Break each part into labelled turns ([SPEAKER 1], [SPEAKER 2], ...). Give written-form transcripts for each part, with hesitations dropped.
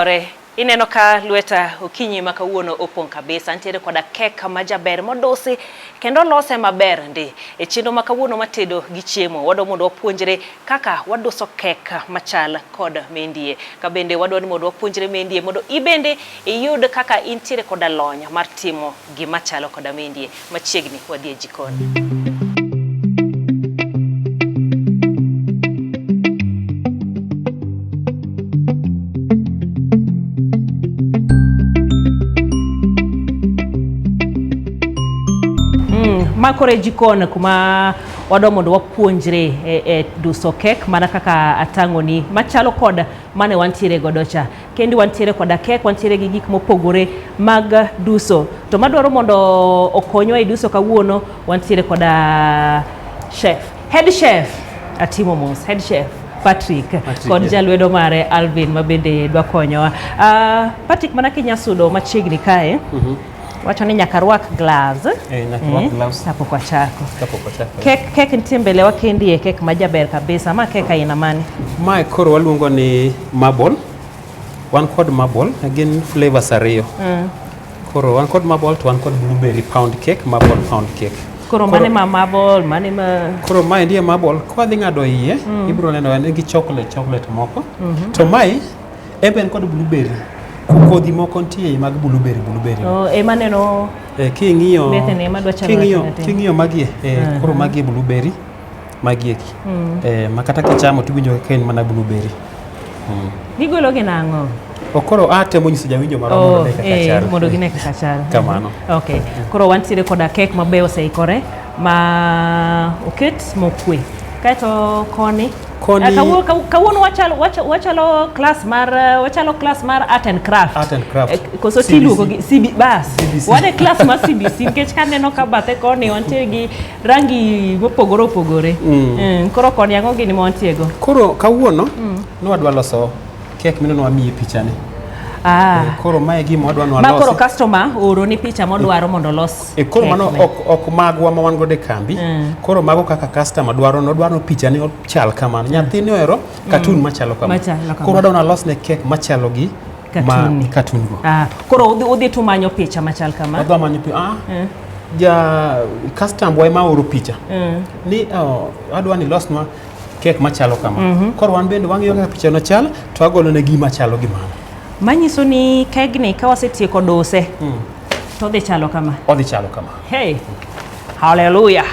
[SPEAKER 1] Oyawre ineno ka lweta okinyi ma kawuono opong' kabisa. Ntiere koda kek majaber modusi kendo lose maber ndi. E chino ma kawuono matedo gi chiemo wado mondo wapuonjre kaka waduso kek machal kod mendie. Ka bende wadwa ni mondo wapuonjre mendie mondo ibende iyud kaka intiere koda lony mar timo gima chalo koda mendie. Machiegni wadhi e jikon. Makore jikon kuma wado mondo wapuonjre e duso kek mana kaka atang'oni machalo kod mane wantiere godo cha. Kendi wantiere koda kek, wantiere gi gik mopogore mag duso. To madwaro mondo okonywa e duso kawuono wantiere koda chef. Head chef Atimo Mos, head chef Patrick kod jalwedo mare Alvin mabende dwa konyowa. Patrick mana kinyasudo machiegni kae. Wacho ni nyaka rwak gloves.
[SPEAKER 2] Nyaka rwak gloves.
[SPEAKER 1] Kapok wachako. Kek nitie mbele wa kendi kek majaber kabisa. Ma kek aina mane?
[SPEAKER 2] Ma koro waluongo ni marble. Wan kod marble, again flavors ariyo. Koro wan kod marble to wan kod blueberry pound cake, marble pound cake.
[SPEAKER 1] Koro mane ma marble, mane ma...
[SPEAKER 2] Koro mae ndiye marble, kwa dhi ng'ado iye, ibro neno en gi chocolate moko. To mae eben kod blueberry. Kodhi moko nitie mag blueberry.
[SPEAKER 1] Ema neno
[SPEAKER 2] king'iyo
[SPEAKER 1] bethene madwa chalo
[SPEAKER 2] king'iyo magie koro magie blueberry magie makata kichamo tiwinjo ka en mana blueberry.
[SPEAKER 1] Gigolo gi nang'o?
[SPEAKER 2] Koro atemo nyiso jawinjo maromo
[SPEAKER 1] mondo gine kaka chalo.
[SPEAKER 2] Kamano.
[SPEAKER 1] Okay. Koro wantiere koda kek mabeyo oseikore ma oket mokwe. Kaito koni kawuono wachalo class mar art and craft. Koso tiluoko gi CBC. Wane class mar CBC nikech kaneno ka bathe koni wantie gi rangi mopogore. Koro koni ang'o gini wantiego?
[SPEAKER 2] Koro kawuono nwadwa loso kek mineno wamiye pichani. Koro mae gima wadwa nwa losi.
[SPEAKER 1] Ma koro customer oro ni picha modwaro mondo los.
[SPEAKER 2] Koro mano ok magwa ma wan gode kambi. Koro mago kaka customer dwaro picha ni chal kamano. Nyathini ohero cartoon machalo kamano. Koro wadwa los ne kek machalo gi cartoon go.
[SPEAKER 1] Koro udhi tu manyo picha machal kamano.
[SPEAKER 2] Wadwa manyo picha. Ja customer boy ma oro picha. Ni wadwa ni los nwa kek machalo kamano. Koro wan bende wang'iyo kaka picha no chal to agolo ne gima chalo gimano.
[SPEAKER 1] Manyiso ni kegni ka wasetieko dose to dhi chalo kama.
[SPEAKER 2] Odhi chalo kama.
[SPEAKER 1] Hey. Hallelujah.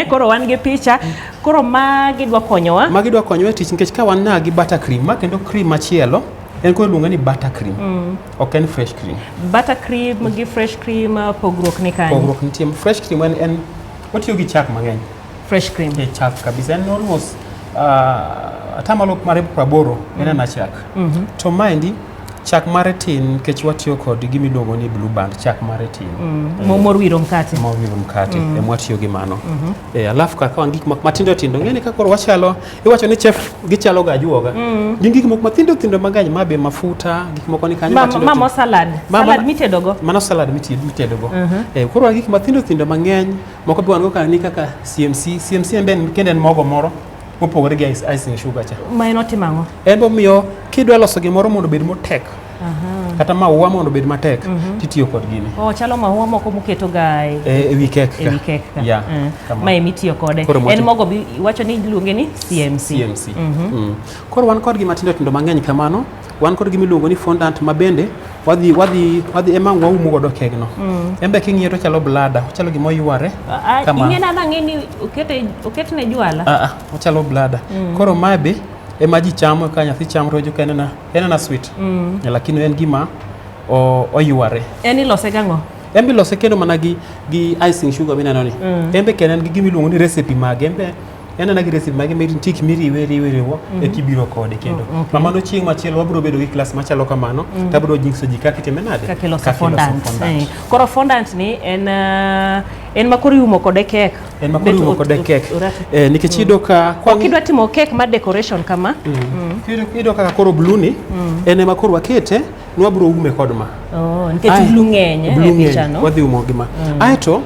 [SPEAKER 1] Koro wan gi picha. Koro magi dwa konyowa.
[SPEAKER 2] Magi dwa konyowa tich nikech ka wan na gi buttercream ma kendo cream machielo en ko luonga ni buttercream. Ok en fresh cream. Buttercream
[SPEAKER 1] gi fresh cream pogruok ni kanyo.
[SPEAKER 2] Pogruok nitie. Fresh cream en otiyo gi chak mang'eny.
[SPEAKER 1] Fresh cream.
[SPEAKER 2] Chak kabisa en almost atamalo mare 80 en chak. To maendi chak mare tin kech watiyo kod gimi luongo ni blue band, chak mare tin.
[SPEAKER 1] Mor wiro mkate.
[SPEAKER 2] Mor wiro mkate watiyo gi mano. Alafu kaka wan gik matindo tindo ng'eni ka koro wachalo iwacho ni chef gichalo ga juoga. Gik moko matindo mang'eny mabe mafuta gik moko ni kanyo matindo.
[SPEAKER 1] Mama salad mitedogo.
[SPEAKER 2] Mano salad mitedogo. Koro gik matindo mang'eny moko be wan go kani kaka CMC en kende en mogo moro mopogore gi icing sugar cha.
[SPEAKER 1] Ma enotimang'o?
[SPEAKER 2] En bomiyo kidwa loso gimoro mondo bed motek. Kata maua mondo bed matek titiyo kod gini.
[SPEAKER 1] Chalo maua moko muketo ga
[SPEAKER 2] ewi kek.
[SPEAKER 1] Yeah. Ma emitiyo kode. En mogo iwacho ni iluonge ni CMC.
[SPEAKER 2] Koro wan kod gima tindo mang'eny kamano. Wan kod gima iluongo ni fondant ma bende wadhi ema waumo godo kegno. Embe king'iyo to chalo blada, chalo gima oyware
[SPEAKER 1] kamano. Ing'ena nang'eni oketne jwala.
[SPEAKER 2] Ochalo blada. Koro mae be ema ji chamo ka nyathi chamo rojo ka en sweet. Lakini en gima oyware.
[SPEAKER 1] En ilose gang'o?
[SPEAKER 2] Embe ilose kendo mana gi icing sugar mineno ni. Embe kendo en gi gima iluongo ni recipe mage. Embe en gi recipe mage mitik miriwerewo kibiro kode kendo. Mamano chieng' machielo wabiro bedo gi class machalo kamano. Tabiro nyiso ji kaka itime nade.
[SPEAKER 1] Kaka iloso fondant. Koro fondant ni en makoro iumo kode kek.
[SPEAKER 2] En makoro iumo kode kek. Nikech iyudo ka
[SPEAKER 1] kidwa timo kek mar decoration kama.
[SPEAKER 2] Iyudo kaka koro blue ni en ema koro wakete nwabiro ume kod ma.
[SPEAKER 1] Nikech blue ng'eny e picha no.
[SPEAKER 2] Wadhi umo gima. Aeto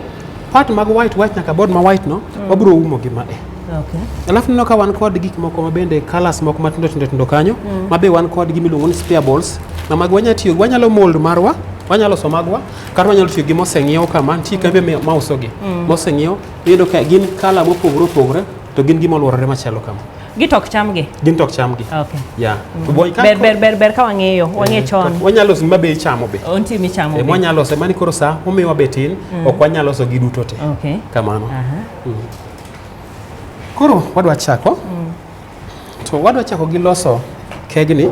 [SPEAKER 2] part mag white nyaka board ma white no wabiro umo gima
[SPEAKER 1] Okay.
[SPEAKER 2] Alafu neno ka wan kod gik moko mabende colors moko matindo kanyo mabe wan kod gimiluongo ni spare balls na mag wanyalo mold marwa wanyalo loso magwa kata wanyalo tiyo gi moseng'iew kama nitie kambe ma usogi moseng'iew iyudo ka gin color mopogore to gin gimoluorore machalo kama
[SPEAKER 1] Gitok chamgi.
[SPEAKER 2] Gin tok chamgi.
[SPEAKER 1] Okay.
[SPEAKER 2] Yeah.
[SPEAKER 1] Ber ka wang'eyo chon.
[SPEAKER 2] Wanyalo loso mabe chamo be.
[SPEAKER 1] Onti mi chamo be.
[SPEAKER 2] Wanyalo loso mani koro sa omiwa betin ok wanyalo loso gi duto te.
[SPEAKER 1] Okay.
[SPEAKER 2] Kamano. Koro wadwa chako. To wadwa chako gi loso kegni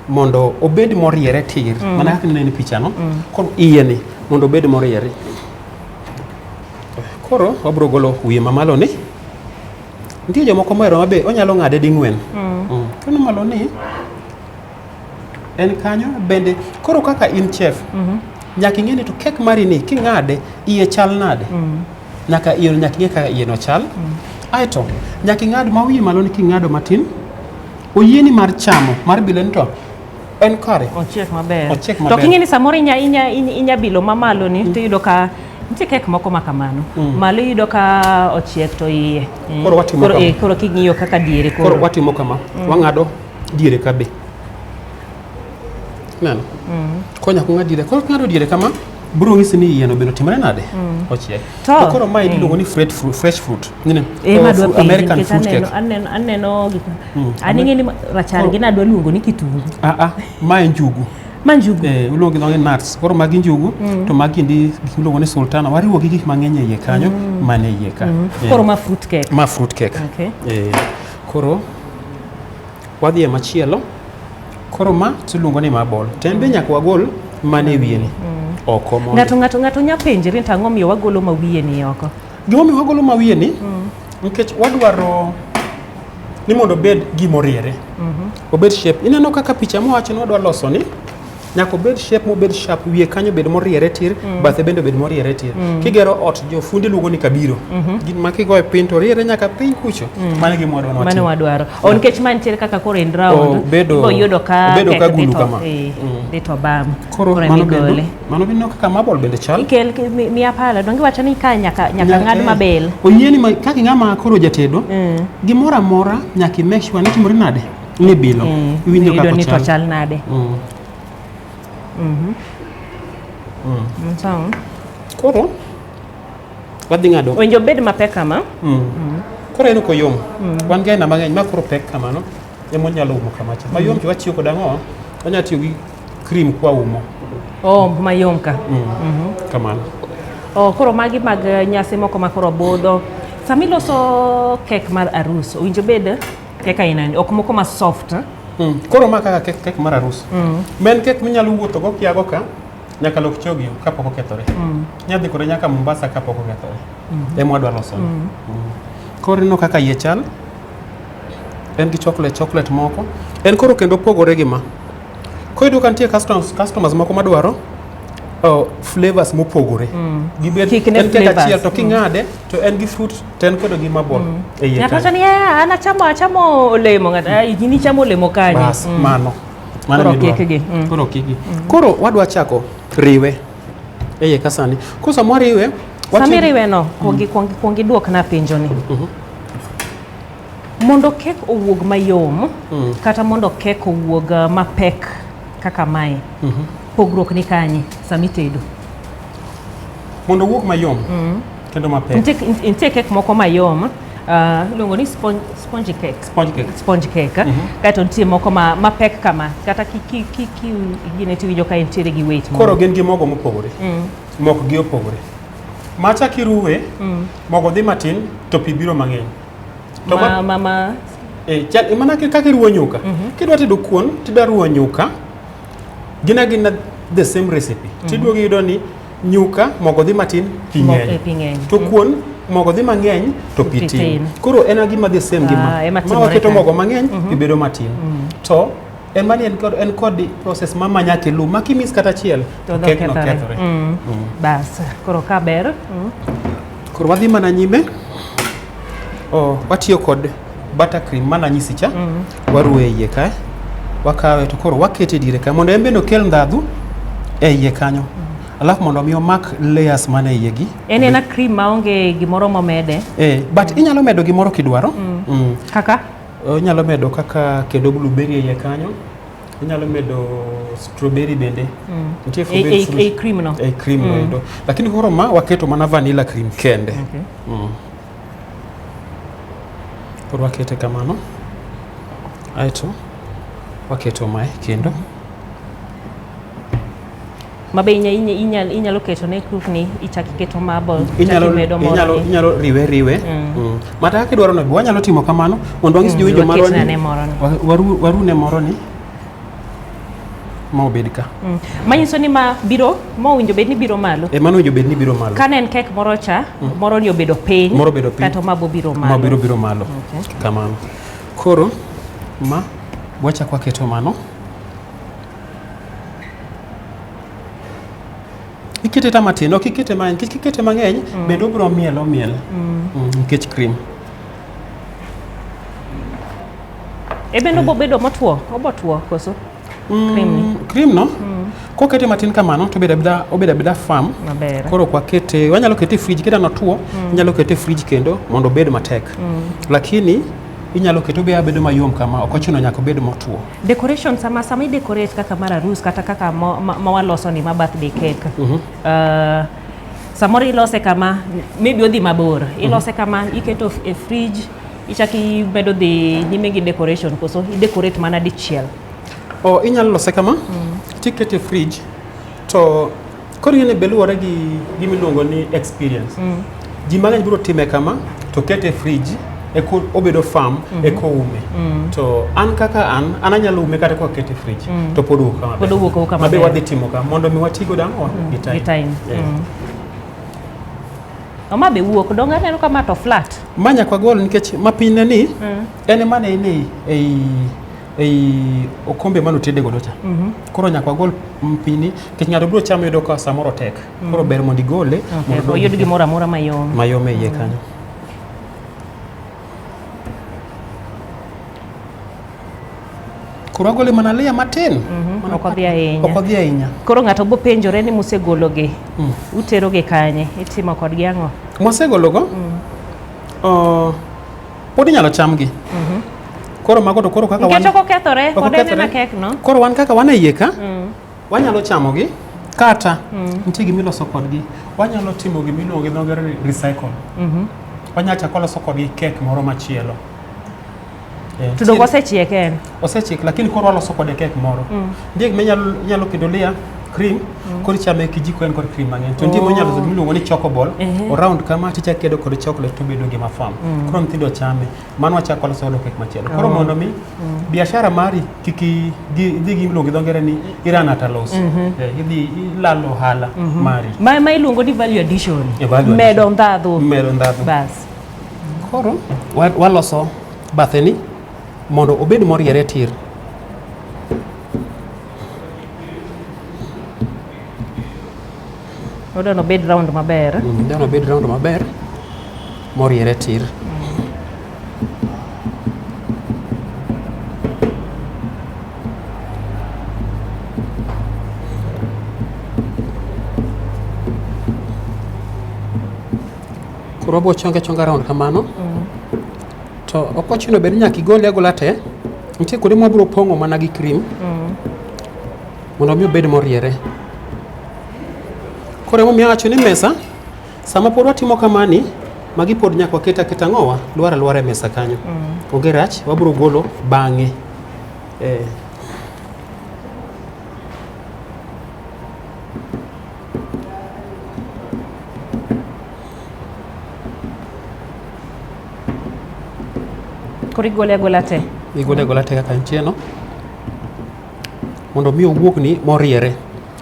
[SPEAKER 2] mondo obed moriere tir. Mana kaka nene picha no. Koro iye ni mondo obed moriere. Koro wabro golo wiye mamalo ni. Nitie jomoko mohero mabe onyalo ng'ade ding'wen. Kano malo ni en kanyo bende koro kaka in chef nyaka ing'e ni to kek mari ni king'ade iye chal nade. Nyaka ing'e kaka iye no chal. Aeto nyaka ing'ad mawiye malo ni king'ado matin oyieni mar chamo mar bileni to en kare.
[SPEAKER 1] Ochiek maber. To king'e ni samoro inya bilo mamalo ni to iyudo ka nitie kek moko makamano. Malo iyudo ka ochiek to iye.
[SPEAKER 2] Koro watimo kama.
[SPEAKER 1] Koro king'iyo kaka diere
[SPEAKER 2] koro watimo kama. Wang'ado diere ka be. Neno. Konya kung'ado diere. Koro king'ado diere kama bro ng'isi ni iye no bende otimore nade. Ochiek. To koro mae iluongo ni fresh fruit. Nene. American fruit cake.
[SPEAKER 1] Aneno gik. Aning'e ni rachar gi nadwa luongo ni kitungu.
[SPEAKER 2] Mae njugu.
[SPEAKER 1] Manjugu.
[SPEAKER 2] Uluongo ni nuts. Koro magi njugu to magi ndi gik miluongo ni sultana. Wariwo gi gik mang'eny e iye kanyo mane iye ka.
[SPEAKER 1] Koro ma fruit cake.
[SPEAKER 2] Ma fruit cake.
[SPEAKER 1] Okay.
[SPEAKER 2] Koro wadhi e machielo. Koro ma tiluongo ni mabol. To en be nyaka wagol mane wiye ni. Oko mondo.
[SPEAKER 1] Ng'ato nya penjre to ang'o miyo wagolo ma wiye ni oko.
[SPEAKER 2] Gima miyo wagolo ma wiye ni nikech wadwaro ni mondo bed gimoriere. Obed shape. Ineno kaka picha mowacho ni wadwa loso ni nyaka obed shape mobed sharp wiye kanyo bed moriere tir bathe bende bed moriere tir. Kigero ot jofundi luongo ni kabiro. Gima kigoye piny to riere nyaka piny kucho. Mane gima wadwaro.
[SPEAKER 1] Mane wadwaro. Nikech mantiere kaka koro in round.
[SPEAKER 2] Ibo
[SPEAKER 1] yudo ka
[SPEAKER 2] gulu kama.
[SPEAKER 1] Dito bam.
[SPEAKER 2] Koro mano bino kaka mabol bende chal.
[SPEAKER 1] Ikel miya pala dongi wacho ni ka nyaka ng'ad mabel.
[SPEAKER 2] Oyieni kaka ng'ama koro jatedo gimoro amora nyaka make sure ni timore nade ni bilo. Iwinjo kaka
[SPEAKER 1] ni to chal nade.
[SPEAKER 2] Koro wadhi ng'ado.
[SPEAKER 1] Winjo bed mapek kama.
[SPEAKER 2] Koro en koyom. Wan gi aina mang'eny ma koro pek kamano ema onyalo umo kamacha. Mayom to watiyo kod ang'o? Wanyalo tiyo gi cream kwa umo.
[SPEAKER 1] Mayom ka.
[SPEAKER 2] Kamano.
[SPEAKER 1] Koro magi mag nyasi moko ma koro budho. Samiloso kek mar arus, winjo bed kek aina ni ok moko ma soft.
[SPEAKER 2] Koro ma kaka kek mar arus. Men kek minyalo wuotho go kiago ka nyaka lok chogi kapok okethore. Nyadhi kore nyaka Mombasa kapok okethore. Ema wadwa loso. Koro ino kaka iye chal. En gi chocolate moko. En koro kendo pogore gi ma. Koyudo ka nitie customers moko madwaro flavors mopogore. Gibet en kek achiel to king'ade to en gi fruit to en kodo gi mabol e iye.
[SPEAKER 1] Nyaka ni achamo olemo ng'ata ini chamo olemo kanye.
[SPEAKER 2] Bas mano midwaro. Koro kiki. Koro wadwa chako riwe e iye kasani. Kosa mwariwe
[SPEAKER 1] Sami riwe no kuongi duok na penjo ni. Mondo kek owuog mayom kata mondo kek owuog mapek kaka mae. Pogruok ni kanye sami tedo.
[SPEAKER 2] Mondo owuog mayom kendo mapek.
[SPEAKER 1] Nitie kek moko mayom. Luongo ni sponge cake. Kato nitie moko mapek kama kata gine tiwinjo ka entiere gi weight.
[SPEAKER 2] Koro gin gi mogo mopogore. Mok gi opogore. Macha kiruwe mogo dhi matin to pi biro mang'eny. To
[SPEAKER 1] mama
[SPEAKER 2] mana kaka iruwo nyuka. Kidwa tedo kuon tidwa ruwo nyuka. Gina the same recipe. Tiduogo yudo ni nyuka mogo dhi matin pi ng'eny. To kuon mogo dhi mang'eny to pi tin. Koro en gima the same gima. Ma waketo mogo mang'eny pi bedo matin. To ema ni en kod process ma nyaka ilu ma kimis kata achiel kek no kethore.
[SPEAKER 1] Bas koro ka ber.
[SPEAKER 2] Koro wadhi mana nyime. Watiyo kod buttercream mana nyisi cha. Waruwe iye ka. Wakawe to koro wakete dire ka mondo embe no kel ndadhu e iye kanyo. alafu mondo mi omak layers mane iye gi.
[SPEAKER 1] En cream maonge gimoro momede.
[SPEAKER 2] But inyalo medo gimoro kidwaro.
[SPEAKER 1] Kaka?
[SPEAKER 2] Inyalo medo kaka kendo blueberry iye kanyo. Inyalo medo strawberry bende.
[SPEAKER 1] Nitie cream no.
[SPEAKER 2] Cream no endo. Lakini koro ma waketo mana vanilla cream kende. Koro wakete kamano. Aito waketo mae kendo.
[SPEAKER 1] Mabe inyalo keto ne kukni ichaki keto marble.
[SPEAKER 2] Inyalo riwe. Mata kidwaro no wanyalo timo kamano mondo wang'is jowinjo marwa ni waru ne moro ni ma obed ka.
[SPEAKER 1] Manyiso ni ma biro mo winjo bed ni biro malo.
[SPEAKER 2] Mano winjo bed ni biro malo.
[SPEAKER 1] Kane en kek moro cha, moro ni obedo piny. Kata mabo biro malo.
[SPEAKER 2] Biro malo. Kamano. Koro ma wacha kwa keto mano. Ikete ta matin, ok ikete mang'eny. Kikete mang'eny bende obiro miel. Nikech cream.
[SPEAKER 1] Bende obedo motwo, obotuo koso.
[SPEAKER 2] Cream no? Kokete matin kamano to obeda firm. Koro kwa kete, wanyalo kete fridge kida notuo, inyalo kete fridge kendo mondo obed matek. Lakini inyalo keto bedo mayom kama, ok ochuno nyaka obed motuo.
[SPEAKER 1] Decoration sama i decorate kaka mar arus kata kaka ma waloso ni ma birthday cake. Samoro ilose kama, maybe odhi mabor. Ilose kama, iketo e fridge, ichaki bedo dhi nyime gi decoration koso i decorate mana dichiel.
[SPEAKER 2] Inyalo lose kama, tikete fridge, to koro yene beluwore gi gimiluongo ni experience. Ji mang'eny biro time kama, to kete fridge, eko obedo firm, eko ume. To an kaka an anyalo ume kata kwa kete fridge, to pod owuok kama. Mabe wadhi timo kama, mondo mi watigo dang'o gi time.
[SPEAKER 1] Oma be wuok, donga neno kama to flat.
[SPEAKER 2] Manya kwa gol nikech mapine ni, ene mane ei okombe mano tede godo cha. Koro nyakwa gol mpini, kech ng'ato biro chamo yudo ka samoro tek. Koro ber mondo igole.
[SPEAKER 1] Oyud gimoro amora mayom.
[SPEAKER 2] Mayom iye kanyo. Koro agole mana layer matin.
[SPEAKER 1] Ok odhi ahinya.
[SPEAKER 2] Ok odhi ahinya.
[SPEAKER 1] Koro ng'ato bo penjore ni musegologi. Uteroge kanye? Itimo kodgi ang'o?
[SPEAKER 2] Mwasegologo? Pod inyalo chamgi. Koro mago to koro kaka
[SPEAKER 1] Nikech ok okethore, pod en na kek no.
[SPEAKER 2] Koro wan kaka wan e iye ka, wanyalo chamogi, kata nitie gimiloso kodgi. Wanyalo timo gimiluongo gi dho ngere ni recycle. Wanyalo chako loso kodgi kek moro machielo.
[SPEAKER 1] To dogo osechiek en?
[SPEAKER 2] Osechiek, lakini koro waloso kode kek moro. Ndiye inyalo keto layer cream, koro chame kijiko en kod cream mang'eny. To ndiye monyalo loso gimiluongo ni choco ball, round kama ticha kedo kod chocolate to bedo gima firm. Koro nyithindo chame. Mano wachako loso kek machielo. Koro mondo mi biashara mari kiki dhi gimiluongo gi dho ngere ni iran at a loss. Idhi ilalo ohala mari.
[SPEAKER 1] Ma iluongo ni value addition. Medo ndhadhu. Bas.
[SPEAKER 2] Koro waloso bathe ni mondo obed moriere tir.
[SPEAKER 1] Odono bed round maber.
[SPEAKER 2] Odono bed round maber. Moriere tir. Koro bo chonga round kamano. To ok ochuno bed nyaka igole agola te. Nitie kuonde ma biro pong'o mana gi cream. Mondo mi obed moriere. Koro emomiyo awacho ni mesa, sama pod watimo kamani, magi pod nyaka waket aketa ng'owa, lwar e mesa kanyo. Onge rach, wabiro golo bang'e.
[SPEAKER 1] Koro igole agola te?
[SPEAKER 2] Igole agola te kaka nitie no. Mondo mi owuok ni moriere.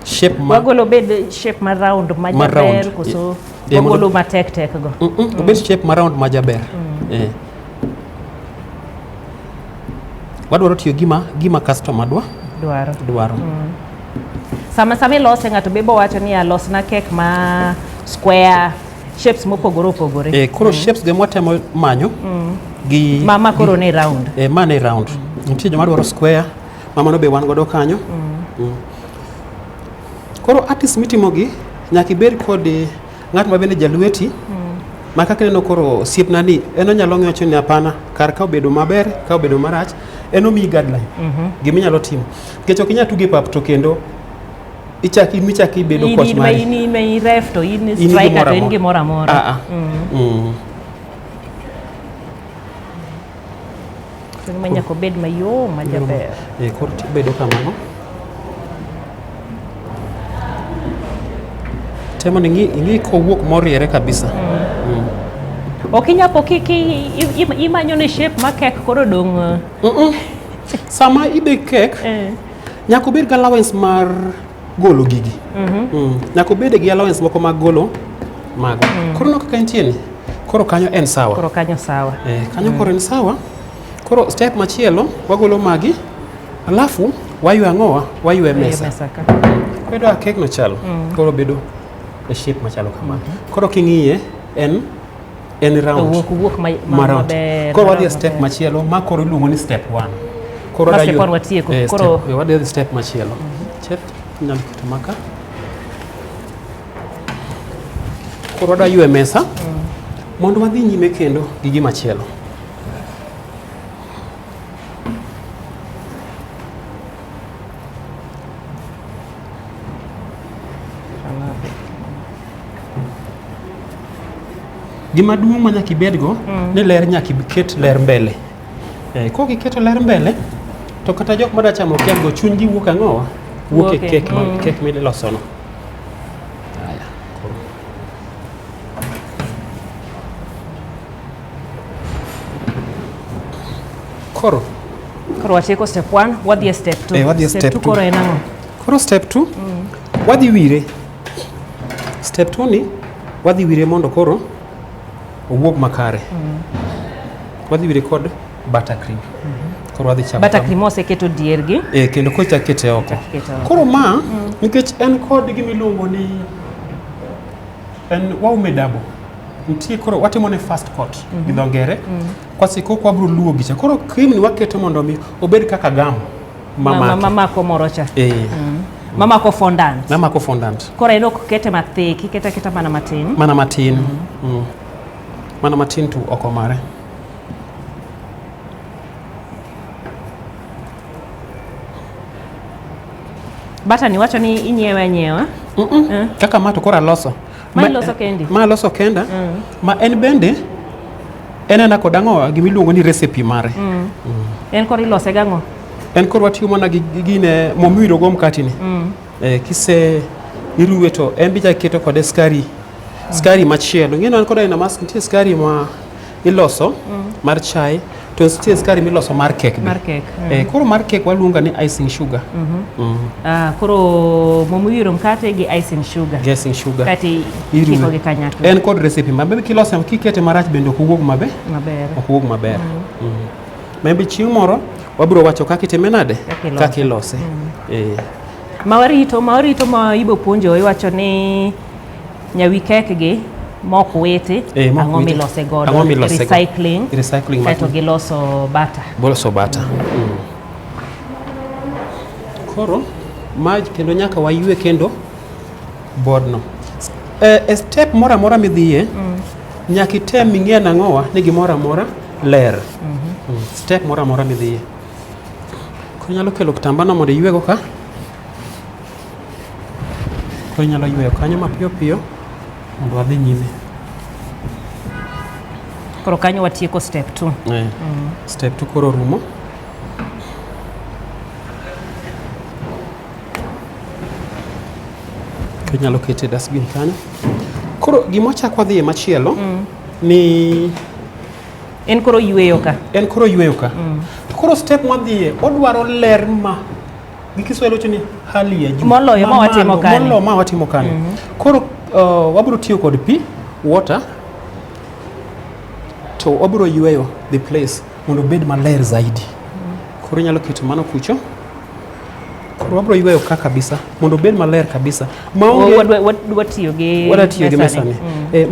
[SPEAKER 2] Shape ma
[SPEAKER 1] wagolo bed shape ma round ma jaber koso wagolo ma tek go.
[SPEAKER 2] Obed shape ma round ma jaber. Wadwaro tiyo gima customer dwaro.
[SPEAKER 1] Sama ilose ng'ato bebo wacho ni alosna kek ma square shapes mopogore opogore.
[SPEAKER 2] Koro shapes ge mwatemo manyo gi
[SPEAKER 1] mama koro ne round.
[SPEAKER 2] Ma ne round. Nitie joma dwaro square, mama no be wan godo kanyo. Koro artist mitimogi nyaka ibed kod ng'at ma bende jalweti ma kaka neno koro siepna ni en onyalo ng'iyo ni apana kar ka obedo maber ka obedo marach en omiyi guideline giminyalo timo nikech ok inyal tuge pap to kendo michaki bedo coach mari
[SPEAKER 1] in ref to in striker to in gimoro amora nyaka obed mayom majaber
[SPEAKER 2] koro bedo kamano temo ni ing'i kowuok moriere kabisa
[SPEAKER 1] ok inyapo imanyo ne shape ma kek koro dong
[SPEAKER 2] sama ibe kek nyaka obed gi allowance mar golo gigi nyaka obed gi allowance moko mag golo mago koro no kaka entie ni koro kanyo en sawa kanyo koro en sawa koro step machielo wagolo magi alafu waywe ang'owa waywe mesa bedo kek no chalo koro bedo e shape machalo kamano koro king'iye en round round koro wadhi step machielo ma koro iluongo ni step 1 koro wadhi step machielo chet nyalo keto maka koro wadwa ywe mesa mondo wadhi nyime kendo gi gimachielo gima duong' ma nyaka ibedgo ni ler nyaka iket ler mbele kok iketo ler mbele to kata jok madwa chamo kek go chuny gi wuok ang'owa wuok e kek milosono koro
[SPEAKER 1] watieko step 1 wadhi e step 2
[SPEAKER 2] wadhi e step 2
[SPEAKER 1] koro en ang'o
[SPEAKER 2] koro step 2 wadhi wire step 2 ni wadhi wire mondo koro owuog makare wadhi wire kod buttercream koro wadhi chamo
[SPEAKER 1] buttercream oseketo diergi
[SPEAKER 2] kendo kochak kete oko koro ma nikech en kod gimiluongo ni en waume double nitie koro watimo ne fast coat gi dho ngere kwasiko kwa bro luwo gicha koro cream ni waketo mondo mi obed kaka gam
[SPEAKER 1] mamako morocha mamako fondant koro en ok kete mathik iketa mana matin
[SPEAKER 2] mana matin tu oko mare
[SPEAKER 1] bata ni wacho ni inyewa
[SPEAKER 2] kaka ma to koro aloso ma loso kenda ma en bende en kod ang'o gimiluongo ni recipe mare
[SPEAKER 1] en koro ilose gang'o
[SPEAKER 2] en koro watiyo mana gi gine momiwiro go mkati ni kise iruwe to en bija keto kode skari machielo ng'eno an koda ina mas nitie skari ma iloso mar chai to nitie skari miloso mar kek koro mar kek waluonga ni icing sugar
[SPEAKER 1] koro momiwiro mkate gi icing sugar kati iko gi kanyakla
[SPEAKER 2] en kod recipe mabe kilose kikete marach bende ok wuog maber maybe chieng' moro wabro wacho kaka itime nade kaka ilose
[SPEAKER 1] mawarito ma ibo puonjo iwacho ni nyawi kek gi mok witi ang'o milose godo recycling kaito giloso butter
[SPEAKER 2] koro maj kendo nyaka waywe kendo bodno step mora mora midhiye nyaka item ing'e nang'owa ni gimora mora ler step mora mora midhiye ko nyalo kelo kitambano mondo iywego ka ko nyalo yweyo kanyo mapiyo piyo mondo wadhi nyime
[SPEAKER 1] koro kanyo watieko step 2
[SPEAKER 2] step 2 koro rumo ko nyalo kete dustbin kanyo koro gimochak wadhiye machielo ni
[SPEAKER 1] en koro yweyo ka koro step mwadhiye odwaro ler ma gi Kiswahili wacho ni hali ya juu moloyo ma watimo kani
[SPEAKER 2] koro wabro tiyo kod pi water to wabro yweyo the place mondo bed maler zaidi koro nyalo keto mano kucho koro wabro yweyo ka kabisa mondo bed maler kabisa
[SPEAKER 1] watiyo gi
[SPEAKER 2] mesani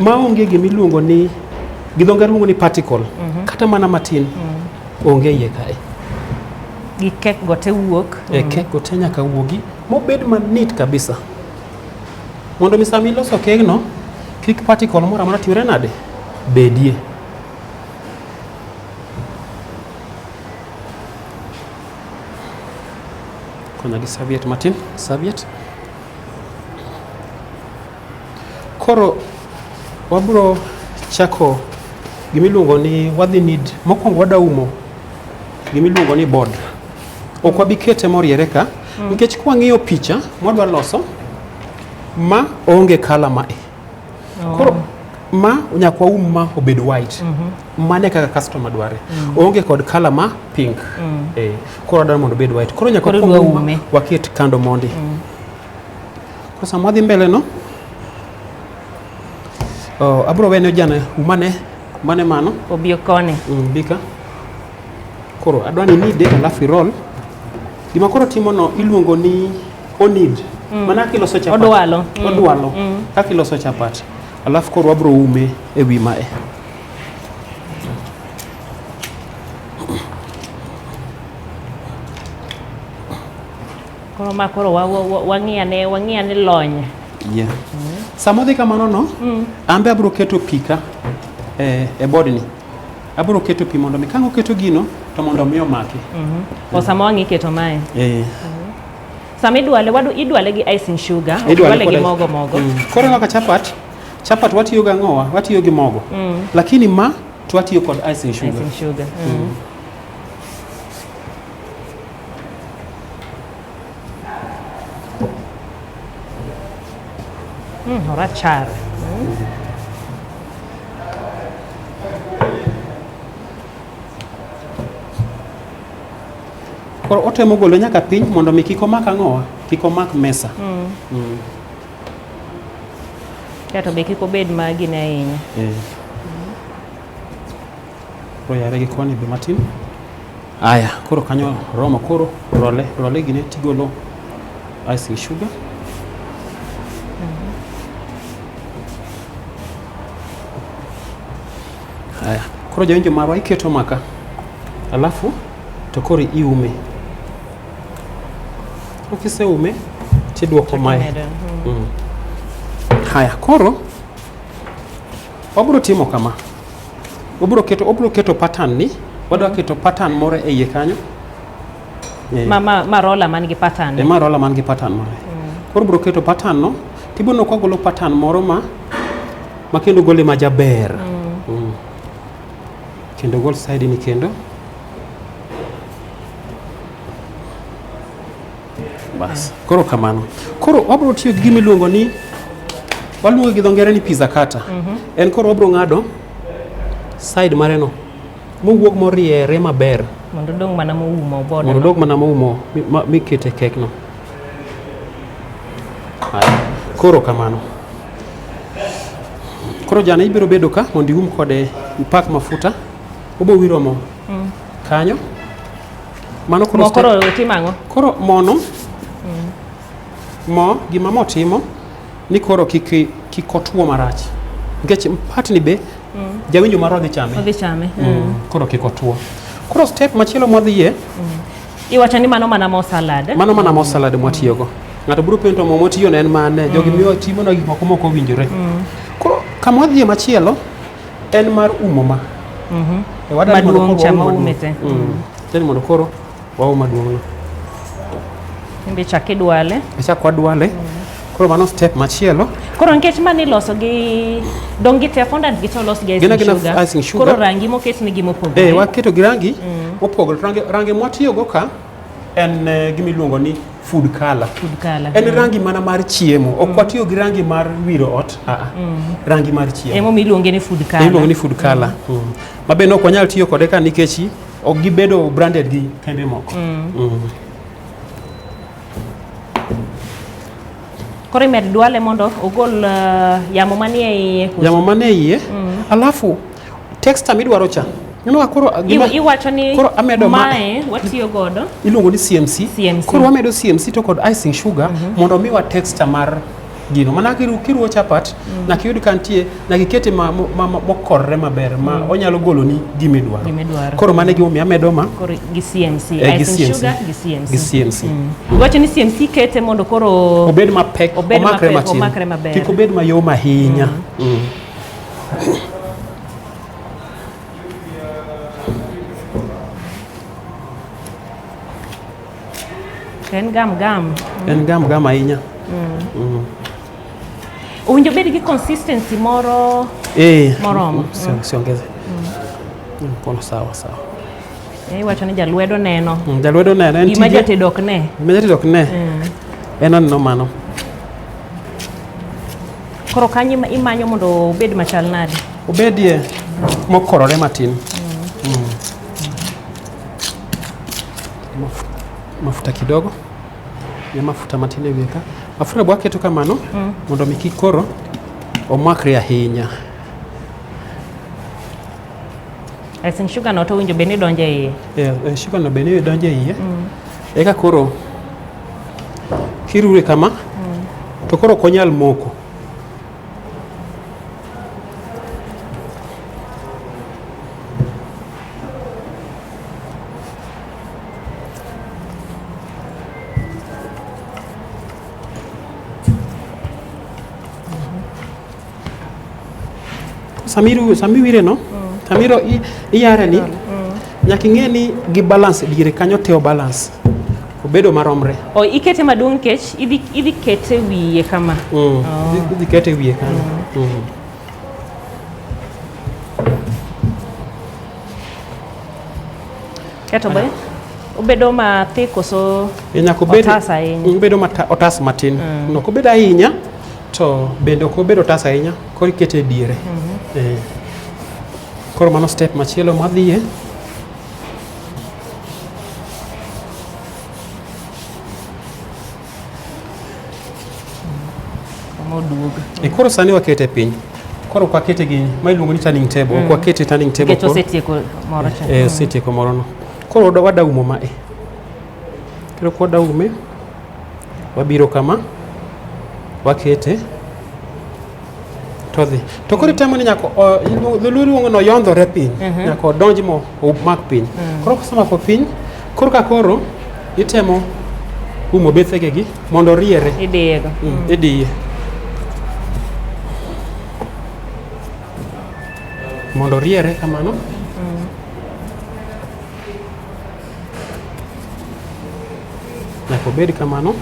[SPEAKER 2] maonge gimiluongo ni gidho luongo ni particle kata mana matin onge iye kae
[SPEAKER 1] gi kek gote wuok
[SPEAKER 2] kek gote nyaka wuogi mobed manit kabisa mondo mi sami loso kegno kik particle moro amora timre nade bedie. Konya gi serviette matin, serviette. Koro wabro chako gimiluongo ni wadhi need mokwongo wada umo gimiluongo ni board. Ok wabi kete moriere ka nikech kwa ng'iyo picha mwadwa loso ma onge kala mae. Koro ma nyakwa ma obed white. Mane kaka customer dware. Onge kod kala ma pink. Koro adwaro mondo obed white. Koro nyakwa waket kando mondi. Koro sama wadhi mbele no abro wene jana umane mane mano
[SPEAKER 1] obio kone
[SPEAKER 2] bika. Koro adwani nide alafu roll. Gima koro timo no iluongo ni onid. Mana kiloso chapat. Odwalo. Kaka iloso chapat. Alafu koro wabro ume e wi mae.
[SPEAKER 1] Koro makoro wang'iane lony.
[SPEAKER 2] Yeah. Samodhi kamano no, ambe abro keto pika e board ni. Abro keto pi mondo mi kango keto gino to mondo mi omaki.
[SPEAKER 1] O sama wangi keto mae. Sama idwale gi icing sugar, idwale gi mogo.
[SPEAKER 2] Koro ngaka chapat watiyo ga ngowa, watiyo gi mogo. Lakini ma to watiyo kod icing sugar.
[SPEAKER 1] Rachar.
[SPEAKER 2] Koro otemo golo nyaka piny mondo mi kik omak ang'owa, kik omak mesa.
[SPEAKER 1] Kato be kik obed magine ahinya.
[SPEAKER 2] Koro yare gi koni be matin. Aya, koro kanyo romo koro role gine tigolo icing sugar. Aya, koro jawinjo marwa iketo maka. Alafu to koro iume. Okise ume tidwoko mae. Haya, koro wabro timo kama. Obro keto pattern ni, wadwa keto pattern moro e iye kanyo.
[SPEAKER 1] Ma roller man gi pattern.
[SPEAKER 2] Ma roller man gi pattern moro. Koro bro keto pattern no, tibono kwa golo pattern moro ma kendo gole ma jaber. Kendo gol side ni kendo. Bas. Koro kamano. Koro wabro tiyo gi gimiluongo ni waluongo gi dho ngere ni pizza cutter. En koro wabro ng'ado side mare no mowuok moriere maber.
[SPEAKER 1] Mondo dong mana moumo bodo.
[SPEAKER 2] Mondo dong mana moumo mikete kek no. Koro kamano. Koro jana ibiro bedo ka mondo ium kode ipak mafuta. Obo wiro mo. Kanyo. Mano koro
[SPEAKER 1] koro timang'o?
[SPEAKER 2] Koro mono. Mo gima mo timo ni koro kik otwo marach. Nikech patni be jawinjo maro dhi chame.
[SPEAKER 1] Odhi chame.
[SPEAKER 2] Koro kik otwo. Koro step machielo modhiye.
[SPEAKER 1] Iwacho ni mano mana mo salad.
[SPEAKER 2] Mano mana mo salad mwatiyogo. Ng'ato biro penjo mo motiyo en mane. Jogi miyo timo na gik moko winjore. Koro kama wadhiye machielo en mar umo ma.
[SPEAKER 1] Maduong' chama umete.
[SPEAKER 2] Teni mondo koro wao maduong' no.
[SPEAKER 1] Imbe chaki dwale.
[SPEAKER 2] Chak wadwale. Koro mano step machielo.
[SPEAKER 1] Koro nikech mani loso gi dongi te fondant gito los gi
[SPEAKER 2] icing sugar.
[SPEAKER 1] Koro rangi moket ni gimopogore.
[SPEAKER 2] Waketo gi rangi mopogore. Rangi mwatiyogo ka en gimiluongo ni food color. En rangi mana mar chiemo. Ok watiyo gi rangi mar wiro ot. Rangi mar chiemo.
[SPEAKER 1] Emo miluonge ni food color.
[SPEAKER 2] Iluongo ni food color. Mabe no ok wanyal tiyo kode ka nikech ok gibedo branded gi kende moko.
[SPEAKER 1] Koro imed dwale mondo ogol yamo manie iye.
[SPEAKER 2] Yamo manie iye. Alafu texture midwaro cha. Koro
[SPEAKER 1] iwacho ni
[SPEAKER 2] koro amedo
[SPEAKER 1] mae watiyo godo.
[SPEAKER 2] Iluongo ni CMC. Koro wamedo CMC to kod icing sugar mondo miwa texture mar gino mana kiruo chapat na kiyud kantie na gikete mokorre maber ma onyalo golo ni gimidwaro koro mane gi omi amedo ma
[SPEAKER 1] koro gi CMC icing sugar gi CMC wacho ni CMC kete mondo koro
[SPEAKER 2] obed mapek omakre maber kik obed mayom ahinya
[SPEAKER 1] en gam
[SPEAKER 2] ahinya
[SPEAKER 1] owinjo bed gi consistency moro moromo
[SPEAKER 2] siongeze kono sawa
[SPEAKER 1] wacho ni jalwedo neno
[SPEAKER 2] en
[SPEAKER 1] gima jatedo ok ne
[SPEAKER 2] en aneno mano
[SPEAKER 1] koro kanyo imanyo mondo obed machal nade
[SPEAKER 2] obedie mokorore matin mafuta kidogo ya mafuta matin e wiye ka mafuta bwa keto kamano mondo mi kik koro omakre ahinya
[SPEAKER 1] icing sugar no to winjo beni donje iye
[SPEAKER 2] sugar no beni donje iye eka koro kirure kama to koro konyal moko samiwire no samiro iyare ni nyaka ing'e ni gi balance diere kanyo teo balance obedo maromre
[SPEAKER 1] ikete maduong' kech idhi kete wiye kama
[SPEAKER 2] idhi kete wiye kanyo
[SPEAKER 1] keto be obedo mathik koso
[SPEAKER 2] nyaka obedo otas matin nok obed ahinya to bende ok obedo otas ahinya koro ikete diere koro mano step machielo madhiye koro sani wakete piny koro ok wakete gi ma iluongo ni turning table ok wakete turning table osetieko moro no koro wadaumo mae koro kwadaume wabiro kama wakete todhi to koro temo ni nyaka dholuori wongo no yondhore piny nyaka odonj mo omak piny koro kosemako piny koro ka koro itemo umo bethege gi mondo riere idiye mondo riere kamano nyaka obed kamano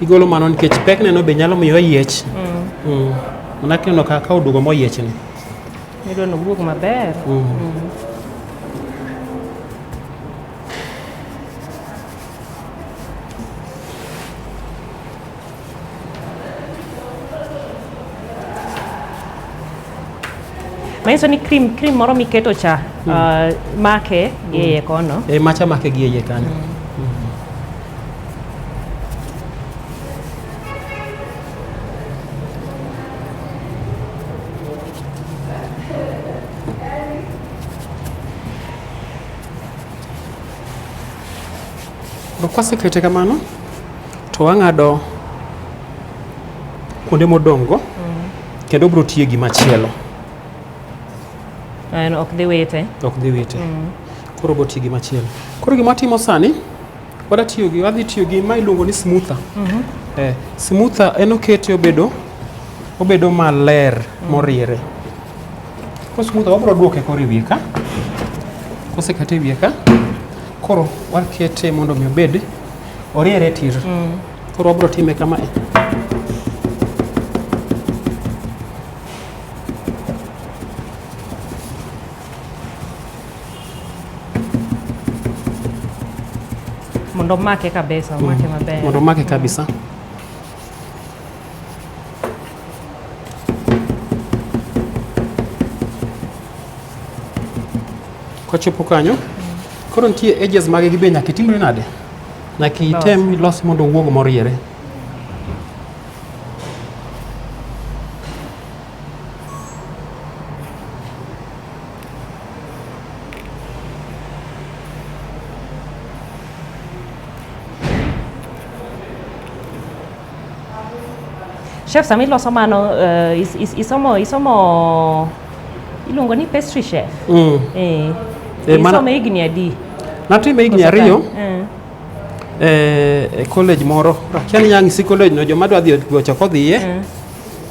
[SPEAKER 2] igolo mano nikech pekne no be nyalo miyo yiech mana kineno ka odugo moyiech ni
[SPEAKER 1] idwa nowuog maber Maiso ni cream moro miketo cha make giye kono
[SPEAKER 2] macha make giye kanyo kwasekete kamano to wang'ado kuonde modongo kendo bro tiye gi machielo
[SPEAKER 1] ok dhi wite
[SPEAKER 2] koro bro tiye gi machielo koro gima timo sani wadhi tiyo gi ma iluongo ni smoother smoother en okete obedo maler moriere koro smoother wabro duoke koro e wiye ka kosekete e wiye ka koro wakete mondo mi obed oriere tir koro wabro time kama
[SPEAKER 1] mondo make kabisa make maber
[SPEAKER 2] mondo make kabisa kochopo kanyo koro nitie edges mage gi be nyaka itimre nade nyaka item ilos mondo owuog moriere
[SPEAKER 1] Chef Sami loso mano isomo iluongo ni pastry chef. Isomo higni adi?
[SPEAKER 2] Natime higni 2 e college moro. Kiani nyang'isi college no joma dwa dhi gocho kodhiye.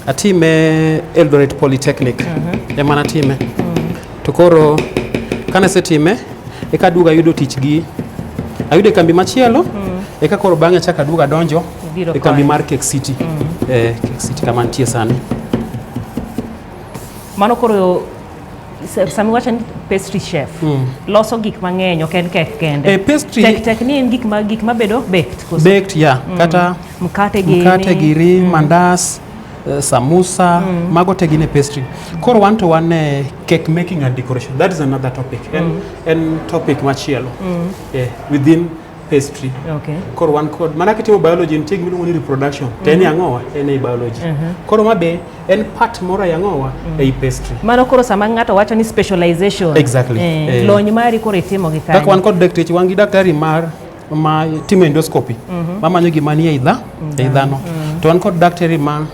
[SPEAKER 2] Atime Eldoret Polytechnic. Ema natime. To koro kana setime eka duga yudo tich gi ayudo kambi machielo eka koro bang'e chaka duga donjo e kambi mar Cake City. Cake City kama nitie sani.
[SPEAKER 1] Mano koro Sami wacho ni pastry chef loso gik mang'eny ok en kek kende.
[SPEAKER 2] Pastry
[SPEAKER 1] tek ni en gik ma bedo baked koso.
[SPEAKER 2] Baked kata
[SPEAKER 1] mkate
[SPEAKER 2] giri mandas samusa mago te gine pastry. Koro one to one cake making and decoration, that is another topic. And topic machielo within pastry.
[SPEAKER 1] Okay.
[SPEAKER 2] Koro one code mana kitimo biology nitie gimiluongo ni reproduction. Teni ang'owa en ei biology. Koro mabe en part moro ang'owa ei pastry.
[SPEAKER 1] Mano koro sama ng'ato wacho ni specialization.
[SPEAKER 2] Exactly.
[SPEAKER 1] Lony mari koro itimo gi kanyo.
[SPEAKER 2] Kaka wan kod dakteche wan gi daktari ma timo endoscopy. Mamanyo gima nie idha e dhano. To wan kod daktari ma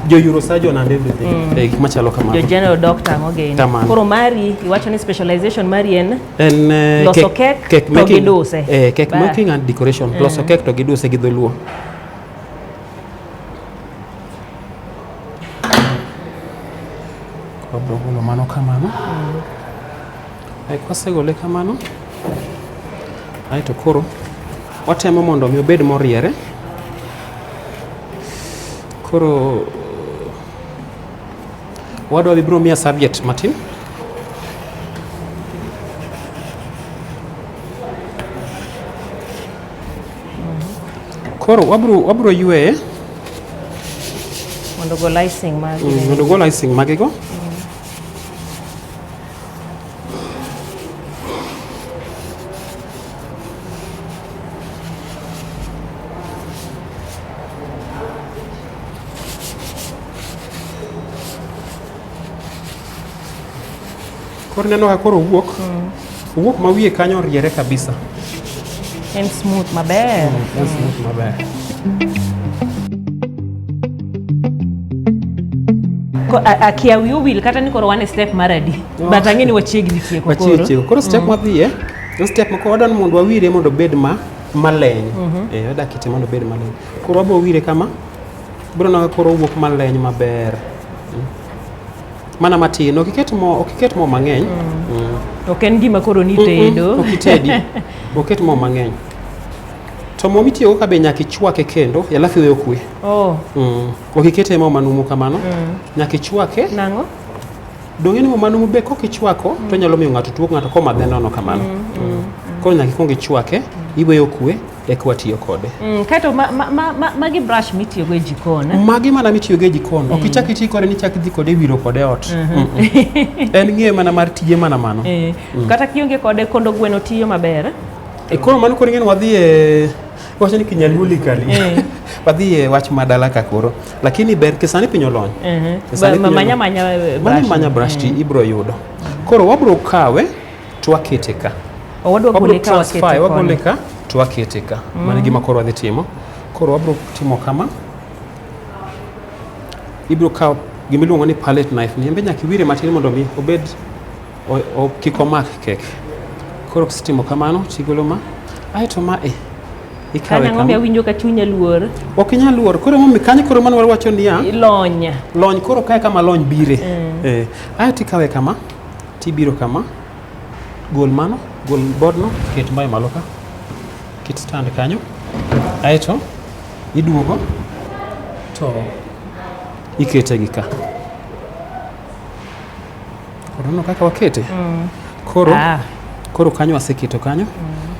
[SPEAKER 2] jo neurosurgeon and everything. Gik machalo kamano.
[SPEAKER 1] Jo general doctor ngogen. Koro mari iwacho ni specialization mari en loso cake to giduse.
[SPEAKER 2] Cake making and decoration. Loso cake to giduse gi dholuo. Kobro golo mano kamano. Ai kwasegole kamano. Ai to koro watemo mondo mi obed moriere. Koro wadwa bibro mia serviette matin. Koro wabro ywe
[SPEAKER 1] mondo go icing magi.
[SPEAKER 2] Mondo go icing magi go. Koro neno ka koro wuok ma wiye kanyo riere kabisa.
[SPEAKER 1] En smooth maber.
[SPEAKER 2] En smooth maber.
[SPEAKER 1] Akia will kata ni koro one step maradi. But ang'eni wachiegni tieko koro.
[SPEAKER 2] Wachiegni. Koro step madhiye, step ma koro wadwa mondo wawire mondo bed maleny. Wada kite mondo bed maleny. Koro wabo wire kama. Bro na koro wuok maleny maber. Mana matin, okiket mo mang'eny.
[SPEAKER 1] Ok en gima koro ni tedo.
[SPEAKER 2] Okitedi. Oket mo mang'eny. To mo mitiyo ka be nyaka ichwake kendo, alafu iwe okwe. Okikete mo manumu kamano. Nyaka ichwake.
[SPEAKER 1] Nang'o?
[SPEAKER 2] Dong'eni mo manumu be kok'ichwako to nyalo miyo ng'ato tuo ng'ato komadhe nono kamano. Koro nyaka ikwong ichwake, iwe okwe eka watiyo kode.
[SPEAKER 1] Kato magi brush mitiyo go e jikon.
[SPEAKER 2] Magi mana mitiyo go e jikon. Ok ichak iti kode ni chak dhi kode wiro kode ot. En ng'eyo mana mar tije mana mano.
[SPEAKER 1] Kata kionge kode kondo gweno tiyo maber.
[SPEAKER 2] Koro mano koro ng'eni wadhi e wacho ni kinyaluoli kali. Wadhi e wach madala ka koro. Lakini ber kesani piny olony. Manya brush ti ibro yudo. Koro wabro kawe to wakete ka.
[SPEAKER 1] Wadwa gole ka wakete ka.
[SPEAKER 2] Wagole ka to wakete ka. Mano gima koro wadhi timo. Koro wabro timo kama. Ibro kawo gimiluongo ni palette knife ni embe nyaka iwire matin mondo mi obed kik omak kek. Koro kistimo kamano tigolo ma aito ma ikawe
[SPEAKER 1] kama. Ng'ombe winjo ka chunya luor.
[SPEAKER 2] Ok inyal luor. Koro mami kanyo koro mano wacho niya.
[SPEAKER 1] Lony
[SPEAKER 2] koro kae kama lony bire. Aito ikawe kama. Tibiro kama. Gol mano, gol bodno, ket mbae malo ka. Kit stand kanyo. Aito iduogo to ikete gi ka. Koro no kaka wakete. Koro kanyo aseketo kanyo.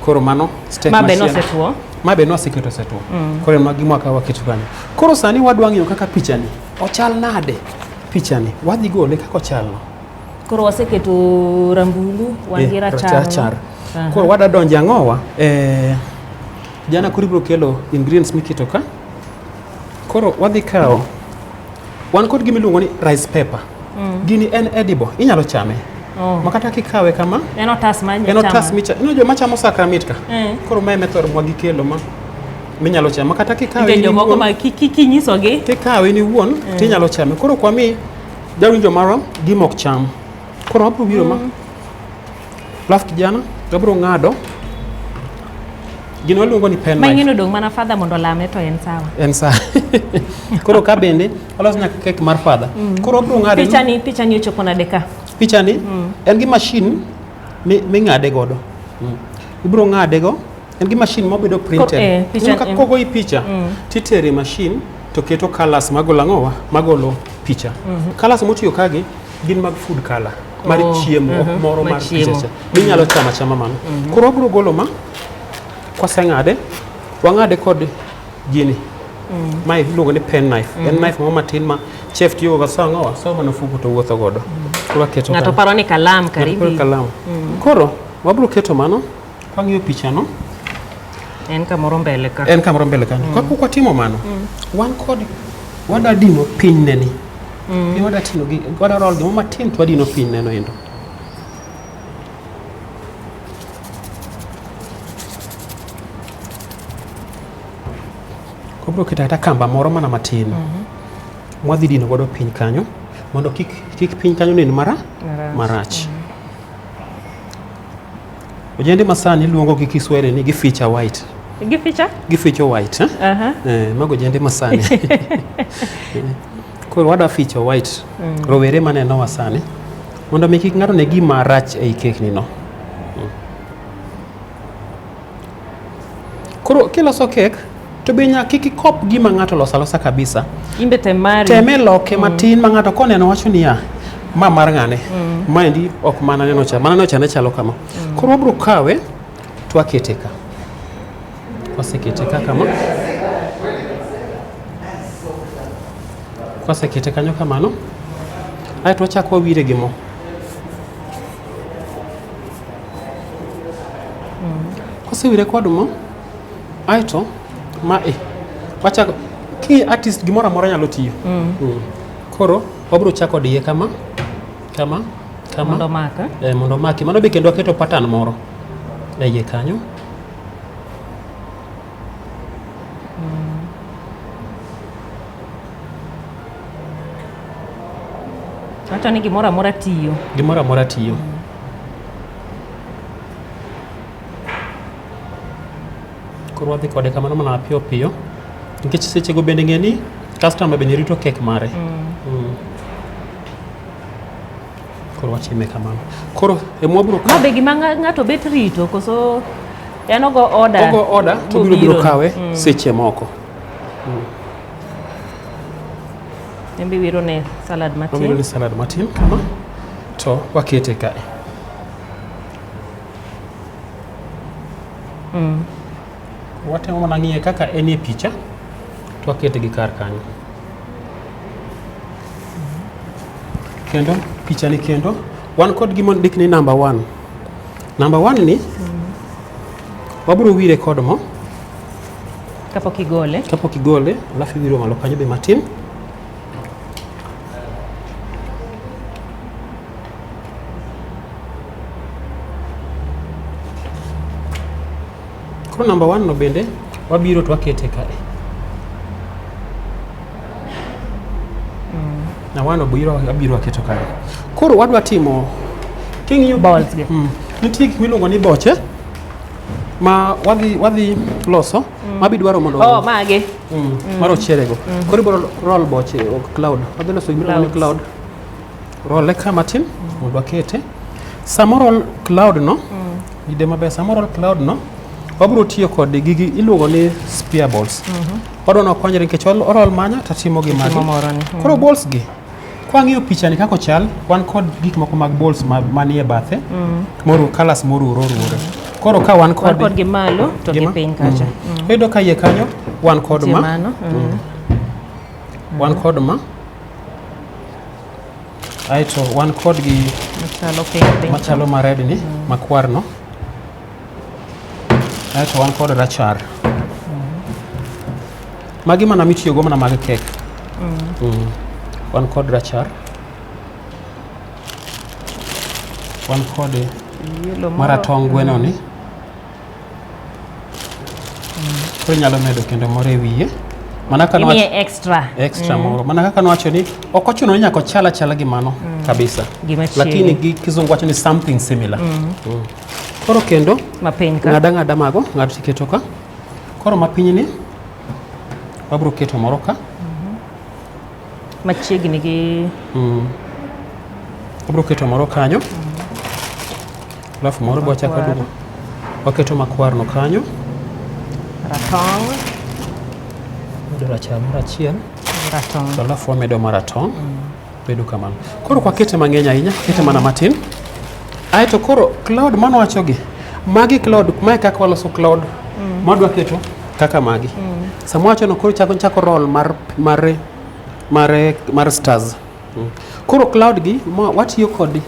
[SPEAKER 2] Koro mano step machielo. Mabe no aseketo setuo. Koro magi mwaka waketo kanyo. Koro sani wadwa ng'iyo kaka pichani ochal nade. Pichani wadhi gole kaka ochalno.
[SPEAKER 1] Koro waseketo rambulu wangira char.
[SPEAKER 2] Koro wada donje ang'owa jana koro ibro kelo ingredients miketo ka. Koro wadhi kawo wan kod gimiluongo ni rice pepper. Gini en edible, inyalo chame. Makata kikawe kama
[SPEAKER 1] eno tas
[SPEAKER 2] micha ino jo machamo sakramit ka. Koro mae method mwagi kelo ma minyalo chame kata kikawe
[SPEAKER 1] Nitie jomoko ma kinyisogi
[SPEAKER 2] kikawe ni wuon tinyalo chame. Koro kwa mi jawinjo marwa gima ok cham. Koro wabro biro ma laf kijana wabro ng'ado gino waluongo ni pen knife.
[SPEAKER 1] Mang'ino dong mana father mondo lame to en sawa.
[SPEAKER 2] En sawa. Koro ka bende walos nyaka kek mar father. Koro wabro ng'ade.
[SPEAKER 1] Pichani ochopo nade ka?
[SPEAKER 2] Pichani en gi machine ming'ade godo. Ibro ng'ade go en gi machine mobedo printed. Kogo i picha titere machine to keto colors magolo picha. Colors motiyo kagi gin mag food color mar chiemo moro mar picha. Minyalo chama mano. Koro wabro golo ma kwaseng'ade wang'ade kod gini. Ma iluongo ni pen knife. En knife moro matin ma chef tiyo go sangowa so mana fuko to wuotho godo. Koro keto
[SPEAKER 1] ng'ato paro ni kalam karibi.
[SPEAKER 2] Koro wabro keto mano kwang'iyo picha no
[SPEAKER 1] en kamoro mbele ka.
[SPEAKER 2] Kapok watimo mano wan kod wada dino piny neni. Wada tino gi wada roll gimo matin to wadino piny neno endo. Kobro kita kamba moro mana matin. Mwadhi dino godo piny kanyo mondo kik piny kanyo nen marach. Ojende masani luongo gi Kiswahili ni gificha white. Gificho white, mago jende masani. Koro wada ficho white. Rowere maneno wasani. Mondo mi kik ng'ato ne gima rach ei kek ni no. Koro kiloso kek to be nyaka kik ikop gima ng'ato losa kabisa.
[SPEAKER 1] Imbe
[SPEAKER 2] teme loke matin ma ng'ato koneno wacho niya ma mar ng'ane. Maendi ok mana neno cha. Mana neno cha ne chalo kama. Koro wabro kawe to akete ka. Kwasekete ka kama. Kwasekete kanyo kamano. Aeto wachako wawire gi mo. Kwasewire kod mo. Aeto wachako ki artist gimoro amora nyalo tiyo. Koro wabro chako diye kama
[SPEAKER 1] mondo maka.
[SPEAKER 2] Mondo maki mano be kendo aketo pattern moro e iye kanyo.
[SPEAKER 1] Wacha ni gimoro amora tiyo.
[SPEAKER 2] Koro wadhi kode kamano mana piyo nikech seche go bende ng'eni customer bende rito kek mare. Koro wachime kamano. Koro mwabro
[SPEAKER 1] ka be gima ng'ato bet rito koso en ogo order
[SPEAKER 2] to biro kawe seche moko.
[SPEAKER 1] Embe wiro ne salad matin
[SPEAKER 2] kama to wakete kae. Watemo mana ng'iye kaka en e picha to wakete gi kar kanyo. Kendo picha ni kendo wan kod gimon dik ni number 1. Number 1 ni wabro wire kod mo
[SPEAKER 1] kapok igole alafu wiro malo kanyo be matin. Koro number 1 no bende wabiro to wakete kae. Na wano abiro aketo kae. Koro wadwa timo king'iyo balls gi.
[SPEAKER 2] Nitie gik miluongo ni boche ma wadhi loso mabi dwaro mondo
[SPEAKER 1] mage
[SPEAKER 2] maro cherego. Koro ibiro roll boche cloud. Wadhi loso gik miluongo ni cloud. Roll ka matin mondo akete. Samoro cloud no ide maber. Samoro cloud no wabro tiyo kod gigi iluongo ni spear balls. Wadwa nokonyre nikech roll manya tatimo gi magi. Koro balls gi kwang'iyo picha ni kako chal wan kod gik moko mag balls manie bathe moru colors moruore. Koro ka wan kod
[SPEAKER 1] gi malo to gi piny kacha.
[SPEAKER 2] Edo ka iye kanyo wan kod ma. Wan kod ma. Aito wan kod gi machalo ma red ni makwar no. Aito wan kod rachar. Magi mana mitiyo go mana mag kek. Wan kod rachar. Wan kod maratong gweno ni. Koro inyalo medo kendo moro e wiye. Mana ka
[SPEAKER 1] imiye extra
[SPEAKER 2] moro. Mana kaka nowacho ni ok ochuno ni nyaka ochal achala gi mano kabisa. Lakini gi kizungu wacho ni something similar. Koro kendo ng'ada mago, ng'ado tiketo ka. Koro mapiny ni wabro keto moro ka.
[SPEAKER 1] Machiegni gi
[SPEAKER 2] wabro keto moro kanyo. Alafu moro bo chako dugo. Waketo makwar no kanyo.
[SPEAKER 1] Ratong.
[SPEAKER 2] Rachar moro achiel.
[SPEAKER 1] Ratong.
[SPEAKER 2] Alafu wamedo maratong. Bedo kamano. Koro kwa kete mang'eny ahinya, kete mana matin. Aeto koro cloud mano wachogi. Magi cloud, mae kaka waloso cloud. Madwa keto kaka magi. Sama wacho no koro chako roll mar stars. Koro cloud gi watiyo kod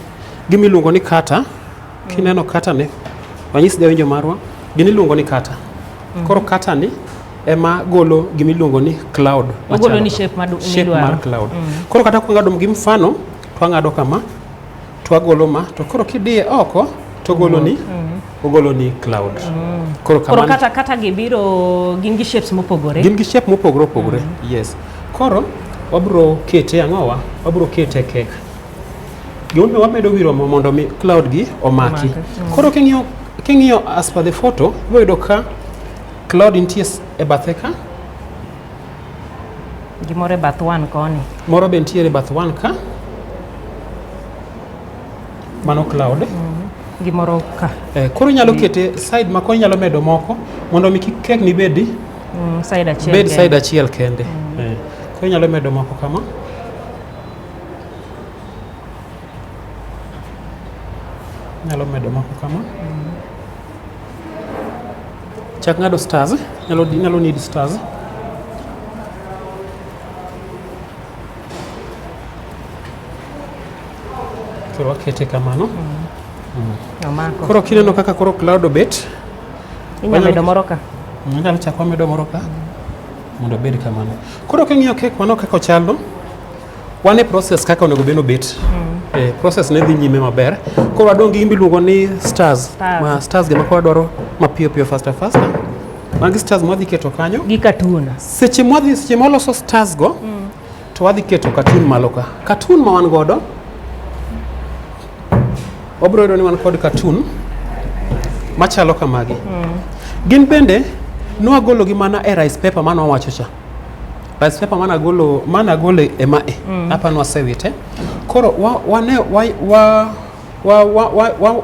[SPEAKER 2] gimiluongo ni kata. Kineno kata ne wanyisi jawinjo marwa gini luongo ni kata. Koro kata ni ema golo gimiluongo ni cloud.
[SPEAKER 1] Ogolo ni shape
[SPEAKER 2] mar cloud. Koro kata kwang'ado gi mfano twang'ado kama twagolo ma to koro kidiye oko to ogolo ni cloud.
[SPEAKER 1] Koro kata gibiro gin gi shapes mopogore.
[SPEAKER 2] Gin gi shape mopogore. Yes. Koro wabro kete ang'owa, wabro kete kek. Gimbe wamedo wiro mondo mi cloud gi omaki. Koro king'iyo as per the photo, wayudo ka cloud nitie e bathe ka.
[SPEAKER 1] Gimoro e bath wan koni.
[SPEAKER 2] Moro be nitie e bath wan ka. Mano cloud.
[SPEAKER 1] Gimoro ka.
[SPEAKER 2] Koro inyalo kete side ma koni inyalo medo moko mondo mi kek ni bedi
[SPEAKER 1] side achiel.
[SPEAKER 2] Bed side achiel kende. Koro inyalo medo moko kama. Nyalo medo moko kama. Chak ng'ado stars, nyalo need stars. Koro wakete kamano. Koro kineno kaka koro cloud obet.
[SPEAKER 1] Inyalo medo moro ka.
[SPEAKER 2] Inyalo chako medo moro ka. Mondo bed kamano. Koro king'iyo kek mano kaka chalo, wan e process kaka onego bed no bet. Process ne dhi nyime maber. Koro wadong' gi gimbi luongo ni stars. Stars gi makwa dwaro mapiyo faster. Magi stars mwadhi keto kanyo.
[SPEAKER 1] Gi cartoon.
[SPEAKER 2] Seche mwaloso stars go, to wadhi keto cartoon malo ka. Cartoon ma wan godo, wabro yudo ni wan kod cartoon machalo kamagi. Gin bende nwagolo gi mana e rice paper mano wacho cha. Rice paper mana golo e mae. Hapa nwasewite. Koro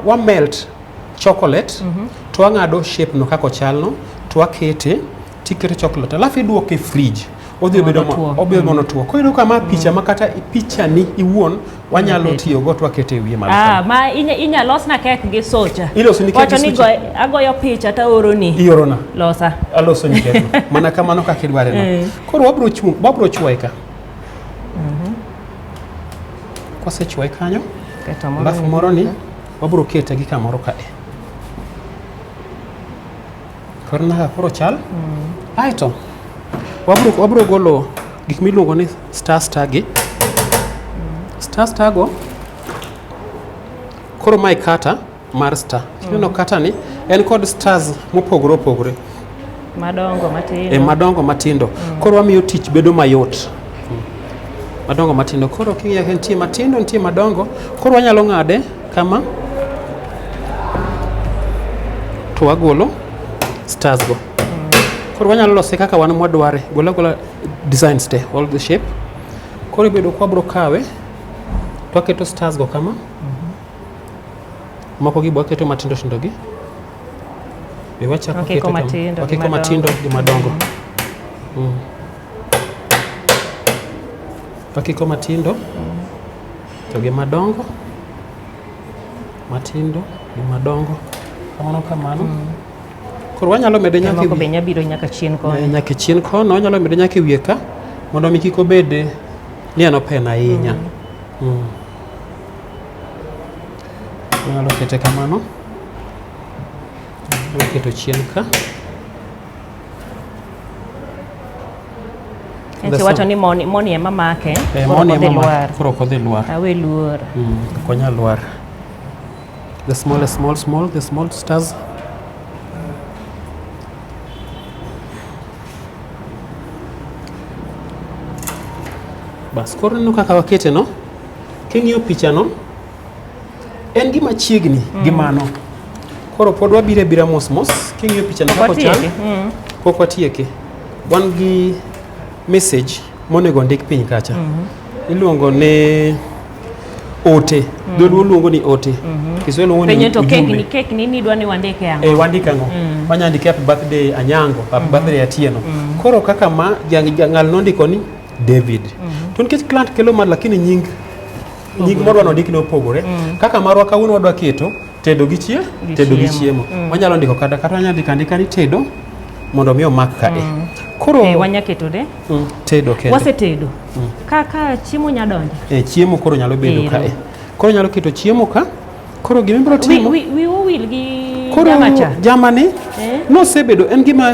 [SPEAKER 2] wa melt chocolate to wang'ado shape no kako chalno to wakete tikete chocolate alafu iduoke fridge odhi bedo mono tuo. Koro kama picha makata picha ni iwuon wanyalo tiyo go to wakete wiye malo.
[SPEAKER 1] Ma inya losna kek gi socha.
[SPEAKER 2] Iloso ni kek gi
[SPEAKER 1] socha. Wacho ni agoyo picha ta oroni.
[SPEAKER 2] Iorona.
[SPEAKER 1] Losa.
[SPEAKER 2] Aloso ni kek. Mana kamano kaka idware no. Koro wabro chwoe ka. Kwase chwoe kanyo. Alafu moro ni wabro kete gi kamoro ka e. Koro chal. Aito. Wabro golo gik miluongo ni star gi. Star go. Koro mai kata mar star. Kineno kata ni en kod stars mopogore. Madongo matindo. Koro wamiyo tich bedo mayot. Madongo matindo. Koro king'iyo nitie matindo, nitie madongo. Koro wanyalo ng'ade kama. To wagolo stars go. Koro wanyalo lose kaka wan mwadware. Gola designs te, all the shape. Koro bedo kwa bro kawe. Twaketo stars go kama. Moko gi bwaketo matindo gi. Wachako keto kama. Matindo gi madongo. Wakiko matindo to gi madongo. Matindo gi madongo. Kamano. Koro wanyalo mede nyaka
[SPEAKER 1] wiye. Benya biro nyaka chien kono.
[SPEAKER 2] Nyaka chien kono wanyalo mede nyaka wiye ka mondo mi kik obed ni ano pena ahinya. Wanyalo kete kamano. Waketo chien ka.
[SPEAKER 1] Enche wacho ni moni ema make.
[SPEAKER 2] Moni ema make. Koro kodhi luar.
[SPEAKER 1] Awe luor.
[SPEAKER 2] Konya luar. The small stars. Bas koro no kaka wakete no king'iyo picha no en gima chiegni gi mano koro pod wabire bira mos king'iyo picha no kako chal pok watieke wan gi message monego ndik piny kacha iluongo ne ote dholuo luongo ni ote Kiswahili luongo ni ujumbe
[SPEAKER 1] kek ni dwani wandike ango
[SPEAKER 2] wandike ango wanyandike happy birthday Anyango happy birthday Atieno koro kaka ma ng'al nondiko ni David to nikech client kelo mar lakini nying moro nondiki ne opogore kaka marwa kawuono wadwa keto tedo gi chiemo wanyalo ndiko kata wanyalo andika ni tedo mondo mi omak kae koro
[SPEAKER 1] wanya keto de
[SPEAKER 2] tedo kendo
[SPEAKER 1] wasetedo kaka chiemo nyadonje
[SPEAKER 2] chiemo koro nyalo bedo kae koro nyalo keto chiemo ka koro gima biro timo
[SPEAKER 1] wi will gi
[SPEAKER 2] jamacha jamani no sebedo en gima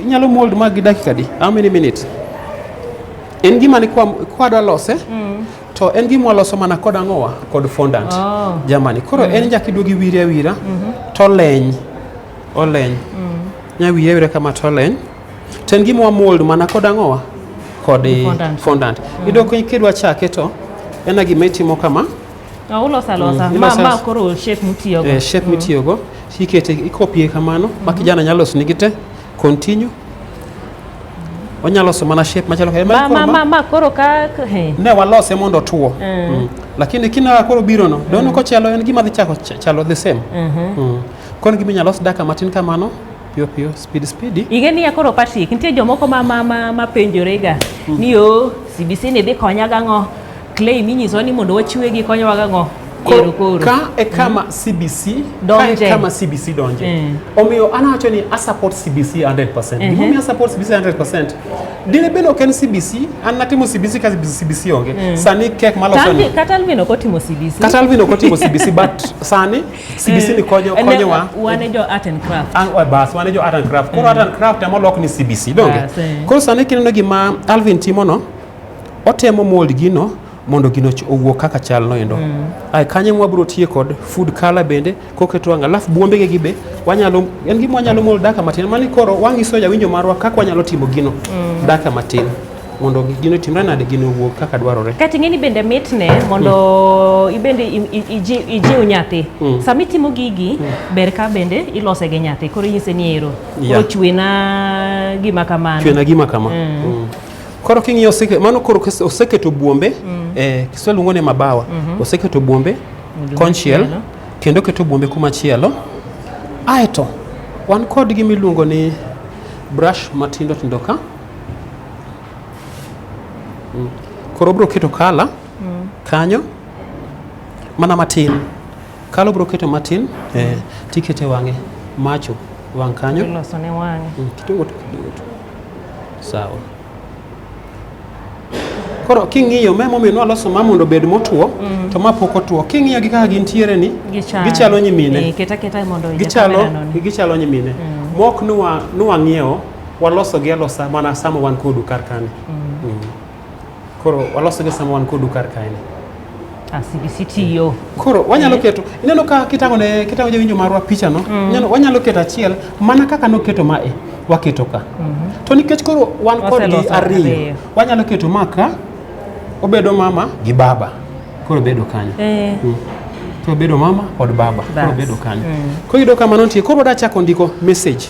[SPEAKER 2] nyalo mold mag dakika di how many minutes en gima ni kwa dwa lose to en gima loso mana kod ang'owa kod fondant jamani koro en jakido gi wire wira to oleny nya wire kama to oleny to en gima mold mana kod ang'owa kod fondant idoko kidwa chake to en gima itimo kama
[SPEAKER 1] ulosa ma koro shape mutiyogo
[SPEAKER 2] shape mitiyogo ikete ikopie kamano ma kijana nyalo loso nigi te continue onyalo so mana shape machalo
[SPEAKER 1] ma koro ka
[SPEAKER 2] ne walose mondo tuo lakini kina koro biro no dono ko chalo en gima dhi chalo the same kon gima nyalo los daka matin kamano pio speed
[SPEAKER 1] igeni ya koro Patrick nitie jomoko ma penjorega ni yo CBC ne dhi konya gang'o claim inyiso ni mondo wachiwe gi konyowa gang'o koro
[SPEAKER 2] ka e kama CBC donje kama CBC donje omiyo anawacho ni I support CBC 100% gimomiyo I support CBC 100% dine beno ken CBC an natimo CBC ka CBC onge sani kek maloso ni
[SPEAKER 1] kata Alvin okotimo CBC
[SPEAKER 2] but sani CBC ni konyowa
[SPEAKER 1] wane jo art and craft
[SPEAKER 2] bas wane jo art and craft koro art and craft amolok ni CBC donge koro sani kineno gima Alvin timo no otemo mold gino mondo gino owuok kaka chal no endo ai kanye mwabro tie kod food color bende koketo anga alafu buombe gi be wanyalo en gimo wanyalo mol daka matin mani koro wangiso ja winjo marwa kaka wanyalo timo gino daka matin mondo gino timre nade gino owuok kaka dwarore
[SPEAKER 1] kati ngeni bende mitne mondo ibende ijiw nyathi sami timo gigi ber ka bende ilose ge nyathi koro yise ni ero koro chwena gima kamano
[SPEAKER 2] koro king'iyo mano koro oseketo buombe Kiswahili luongo ne mabawa oseketo buombe konchiel kendo keto buombe kuma chielo aeto wan kod gima iluongo ni brush matindo ka koro bro keto kala kanyo mana matin kala bro keto matin tikete wang'e macho wang' kanyo
[SPEAKER 1] loso ne wang'e
[SPEAKER 2] kitungo sawa koro king'iyo memo mino aloso ma mondo bed motuo to ma pok otuo king'iyo gi kaka gintiere ni gichalo nyimine
[SPEAKER 1] keta mondo
[SPEAKER 2] gichalo nyimine mok nuwa ng'iewo waloso gi alosa mana sama wan kodu kar kane koro waloso gi sama wan kodu kar kane
[SPEAKER 1] CBC tiyo
[SPEAKER 2] koro wanyalo keto ineno ka kitango winjo marwa picha no wanyalo keto achiel mana kaka no keto mae waketo ka to nikech koro wan kod gi ariyo wanyalo keto maka obedo mama gi baba koro bedo kanyo to bedo mama kod baba koro bedo kanyo ko yudo kama non tie koro da chako ndiko message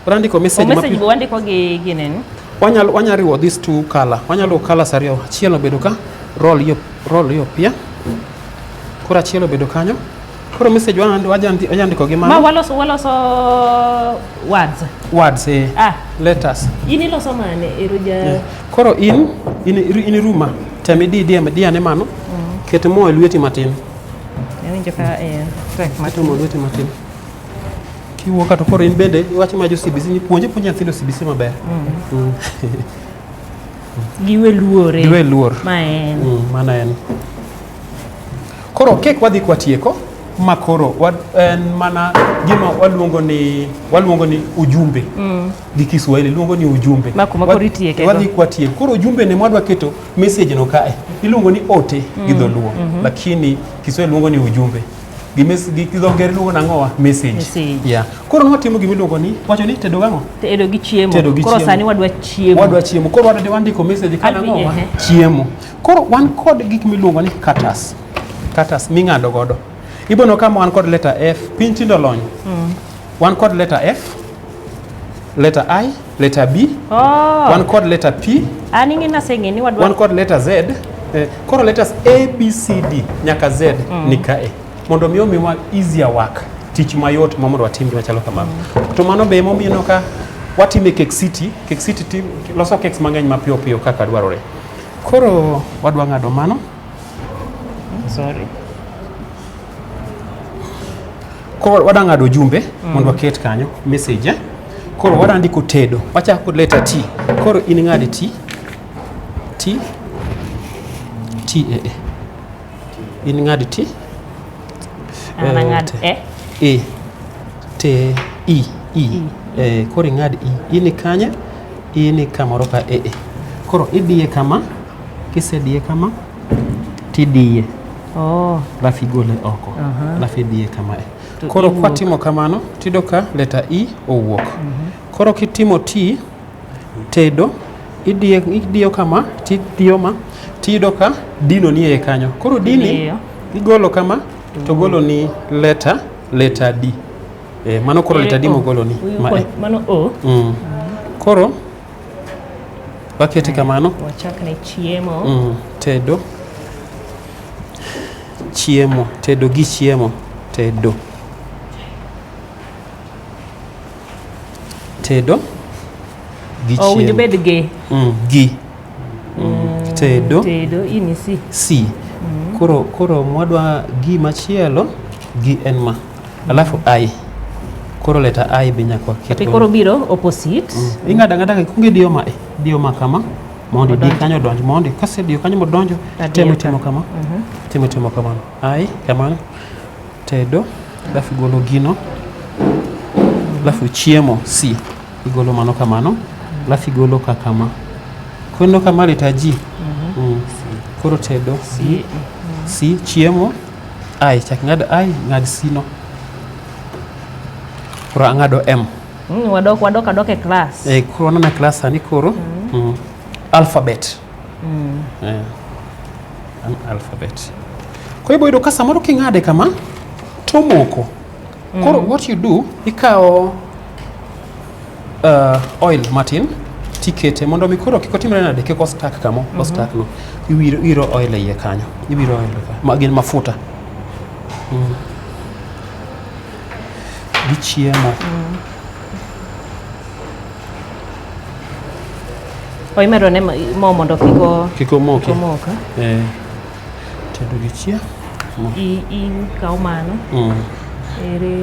[SPEAKER 2] randiko message
[SPEAKER 1] wandiko gi neni
[SPEAKER 2] wanyalo riwo these two color wanyalo color ariyo achiel obedo ka roll yo pia koro achiel obedo kanyo koro message wanyandiko gi
[SPEAKER 1] ma waloso words
[SPEAKER 2] letters
[SPEAKER 1] ini loso mane eroja
[SPEAKER 2] koro in ruma temi dia ne mano ket mo lweti matin
[SPEAKER 1] winjo ka track
[SPEAKER 2] matin mo lweti matin kiwuoka to koro in bende iwacho ma jo CBC ni puonje nyithindo CBC maber
[SPEAKER 1] giwe luor
[SPEAKER 2] mana en koro kek wadhi kwatieko ma koro en mana gima waluongo ni ujumbe gi Kiswahili luongo ni ujumbe wadhi kwatieko koro ujumbe ne mwadwa keto message no kae iluongo ni ote gi dholuo lakini Kiswahili luongo ni ujumbe gi dho ngere luongo nang'owa message. Yeah. Koro nwatimo gimiluongo ni wacho ni tedo gang'o?
[SPEAKER 1] Tedo gi chiemo.
[SPEAKER 2] Koro
[SPEAKER 1] sani wadwa chiemo.
[SPEAKER 2] Koro wandiko message ka nang'owa chiemo. Koro wan kod gik miluongo ni cutters ming'ado godo. Ibono kama wan kod letter F, piny tindo lony. Wan kod letter F, letter I, letter B, wan kod letter P, wan kod letter Z. Koro letters A, B, C, D nyaka Z ni kae. Mondo miyo miwa easier work, tich mayot mondo watim gima chalo kamano. To mano be momiyo ka watime Cake City loso cakes mang'eny mapiyo piyo kaka dwarore. Koro wadwa ng'ado mano. Koro wadwa ng'ado jumbe mondo waket kanyo message. Koro wadwa ndiko tedo. Wachako kod letter T. Koro in ng'ade T. In ng'ade T. E. T. E. Koro ing'ad E. In kanya. In kamoro ka E. Koro idiye kama. Kisediye kama. Tidiye. Alafu igole oko. Alafu idiye kama E. Koro kwa timo kamano, tido ka letter E owuok. Koro kitimo T, tedo, idiyo kama, tido ka dino ni e kanyo. Koro dini, igolo kama, to golo ni letter D. Mano koro letter D mo golo ni.
[SPEAKER 1] Mano O.
[SPEAKER 2] Koro, waketi kamano.
[SPEAKER 1] Wachakne chiemo.
[SPEAKER 2] Tedo. Chiemo. Tedo gi chiemo. Tedo gi chiemo.
[SPEAKER 1] Winjo bed gi.
[SPEAKER 2] Gi. Tedo.
[SPEAKER 1] Ini
[SPEAKER 2] C. Koro mwadwa gi machielo, gi en ma. Alafu I. Koro letter I be nyakwa keto.
[SPEAKER 1] Koro biro opposite.
[SPEAKER 2] Ing'ada kunge diyo ma kama. Mondi di kanyo donjo. Mondi kase diyo kanyo mo donjo. Temo kama. Temo kamano. I kamano. Tedo. Alafu golo gino. Alafu chiemo C. Igolo mano kamano. Alafu igolo kama. Kwendo kama letter G. Koro tedo C. Chiemo I. Chak ng'ad I. Ng'ad C no. Koro ang'ado M.
[SPEAKER 1] Wadok e class.
[SPEAKER 2] Koro wanana class sani koro. Alphabet. Alphabet. Kwa hiyo ido ka samoro king'ade kama tomoko. Koro what you do, ikao oil matin tikete mondo mikoro kikotimre nade kiko stack kamo, stack no. Iwiro oil e kanyo. Iwiro oil ka. Magin mafuta. Gi chiemo.
[SPEAKER 1] Oimero ne mo mondo
[SPEAKER 2] kiko moke. Tedo gi chiemo.
[SPEAKER 1] I kao mano. Ere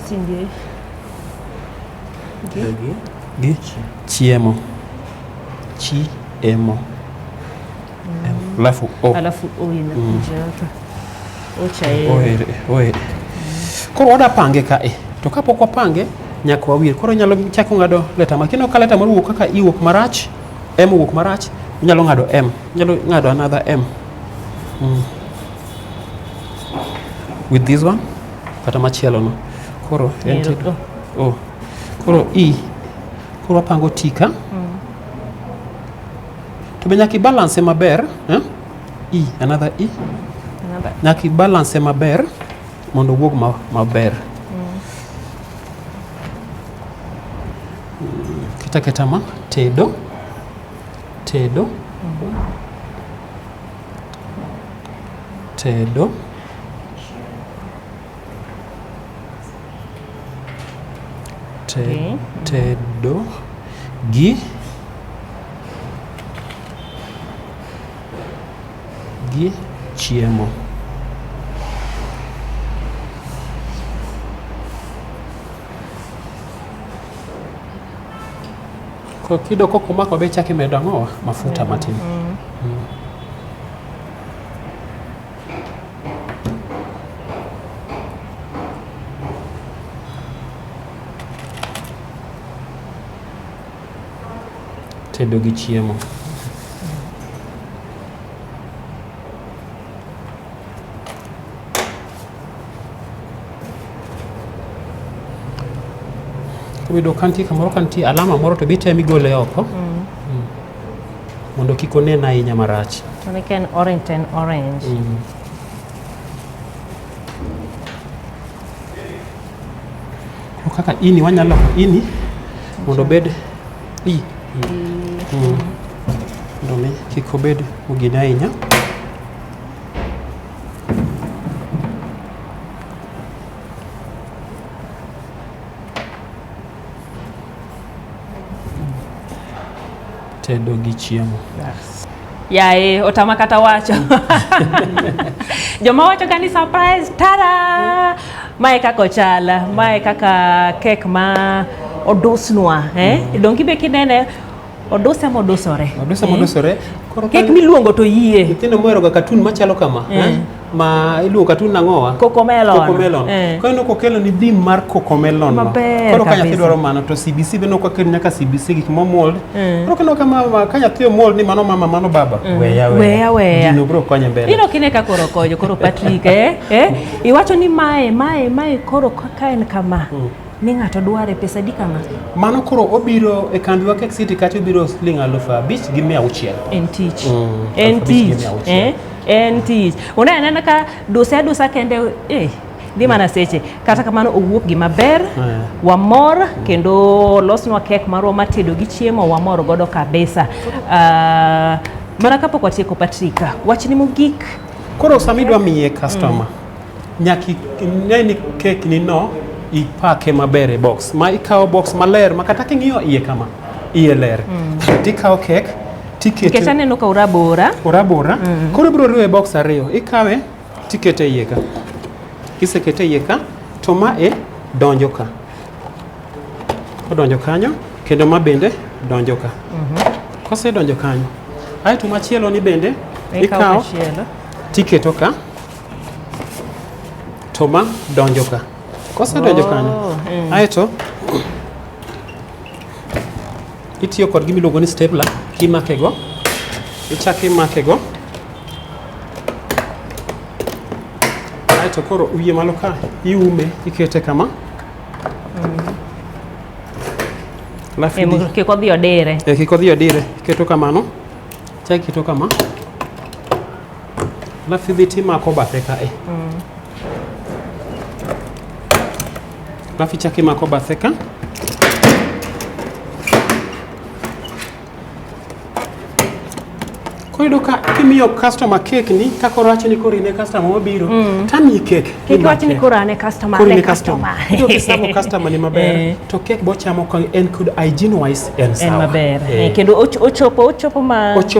[SPEAKER 1] Cindy.
[SPEAKER 2] Gi chiemo. Chiemo. Alafu
[SPEAKER 1] O inakuja hapa.
[SPEAKER 2] Oere. Koro wada pange kae. To kapok wapange nyaka wawir. Koro nyalo chako ng'ado letter makino ka letter maruok kaka I wuok marach, M wuok marach, nyalo ng'ado M. Nyalo ng'ado another M. With this one kata machielo no. Koro koro I. Koro wapango tika. To be nyaki balance maber, I, another I. Nyaki balance maber mondo wuog maber. Kita ma tedo. Tedo. Tedo gi chiemo. Kido koko mako be chaki medo ang'owa mafuta matin. Tedo gi chiemo. Kobedo kanti kamoro kanti alama moro to bite migole oko. Mondo kik onen ahinya marach.
[SPEAKER 1] Mano ken orange and orange.
[SPEAKER 2] Kaka ini wanyalo ini mondo bed mondo mi kik obed mogine ahinya. Tedo gi chiemo.
[SPEAKER 1] Yae, otama kata wacho. Joma wacho gani surprise, tada! Mae kaka ochala, mae kaka kek ma odusnwa, Donki be kinene oduse modusore.
[SPEAKER 2] Oduse modusore.
[SPEAKER 1] Kek miluongo to yie.
[SPEAKER 2] Nyithindo mohero ga katun machalo kama, ma iluongo katun nang'owa?
[SPEAKER 1] Cocomelon.
[SPEAKER 2] Cocomelon. Koro inoko kelo ni theme mar Cocomelon no. Koro ka nyathi dwaro mano to CBC be noko kelo nyaka CBC gik momold. Koro keno kama ka nyathi omold ni mano mama mano baba.
[SPEAKER 1] Weya.
[SPEAKER 2] Gino bro konye mbele.
[SPEAKER 1] Ino kine ka koro konyo koro Patrick iwacho ni mae koro ka en kama. Ni ng'ato dware pesa di kama.
[SPEAKER 2] Mano koro obiro e kambi wa Cake City kata obiro siling 5,000 gi 100. En tich. Unanena ka dusa kende di mana seche kata kamano owuok gi maber wamor kendo losnwa kek marwa matedo gi chiemo wamor godo kabisa. Mana kapok watieko Patrick, wachni mogik. Koro samidwa miye customer nyaki neni kek ni no ipake maber e box. Ma ikawo box maler makata king'iyo iye kama iye ler. Tikawo kek tikete.
[SPEAKER 1] Kesa neno ka urabora.
[SPEAKER 2] Koro ibiro riwe box ariyo. Ikawe tikete iye ka. Kisekete iye ka to ma donjo ka. Odonjo kanyo kendo ma bende donjo ka. Kose donjo kanyo. Ai to machielo ni bende ikawo tiketo ka to ma donjo ka. Kose donjo kanyo. Ai to itiyo kod gimi luongo ni stapler kimakego. Ichaki makego. Ai to koro wiye malo ka iume ikete kama.
[SPEAKER 1] Kik odhi odire.
[SPEAKER 2] Kik odhi odire. Iketo kamano. Chaki keto kama. Alafu idhi timako bathe ka Alafu ichaki mako bathe ka. Koyudo ka kimiyo customer cake ni kako racho ni koro ine customer mobiro tami cake.
[SPEAKER 1] Kik wacho ni koro ane customer.
[SPEAKER 2] Ito kisamo customer ni maber to cake bo chamo ka en kod hygiene wise en sawa.
[SPEAKER 1] En maber. Kendo ochopo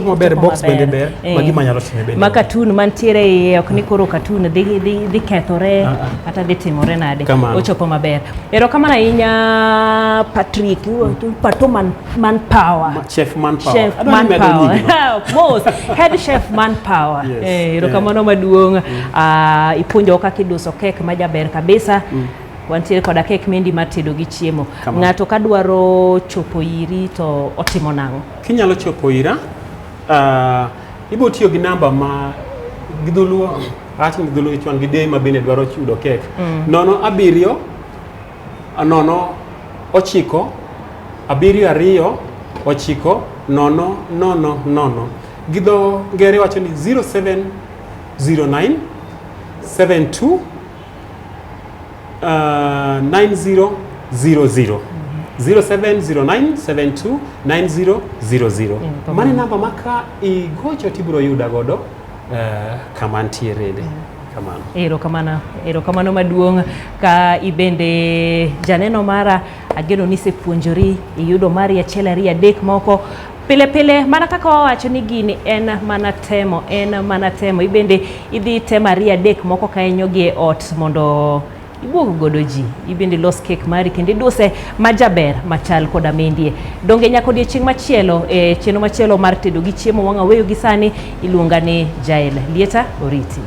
[SPEAKER 2] maber box bende ber magi manyalo timo bende.
[SPEAKER 1] Maka katun mantiere iye ok ni koro katun dhi kethore kata dhi timore nade. Ochopo maber. Erokamano ahinya Patrick, pato manpower.
[SPEAKER 2] Chef manpower.
[SPEAKER 1] Chef manpower. Most head chef manpower. Erokamano maduong'. Ipuonjo kaka iduso kek majaber kabisa. Wantiere koda kek mendi matedo gi chiemo. Ng'ato ka dwaro chopo iri to otimo nang'o?
[SPEAKER 2] Kinyalo chopo ira, ibo tiyo gi namba ma gidhuluo, achi gidhuluo ichwan gide ma bende dwaro chudo kek. 0 7 9 9 9 0 Gidho ngere wacho ni 0709 72 9000 0709 72 9000. Mane namba maka igocho tibro yuda godo kama ntiere kamano.
[SPEAKER 1] Erokamano maduong' ka ibende janeno mara ageno ni sepuonjori iyudo mari achiel ariyo adek moko pile mana kaka wawacho ni gini en mana temo ibende idhi temo ariyo adek moko ka enyogi e ot mondo ibuog godo ji ibende los kek mari kendo iduse majaber machal koda mendie. Donge nyaka odiochieng' machielo chenro machielo mar tedo gi chiemo wang'a weyo gi sani iluonga ni Jael Lieta Oriti.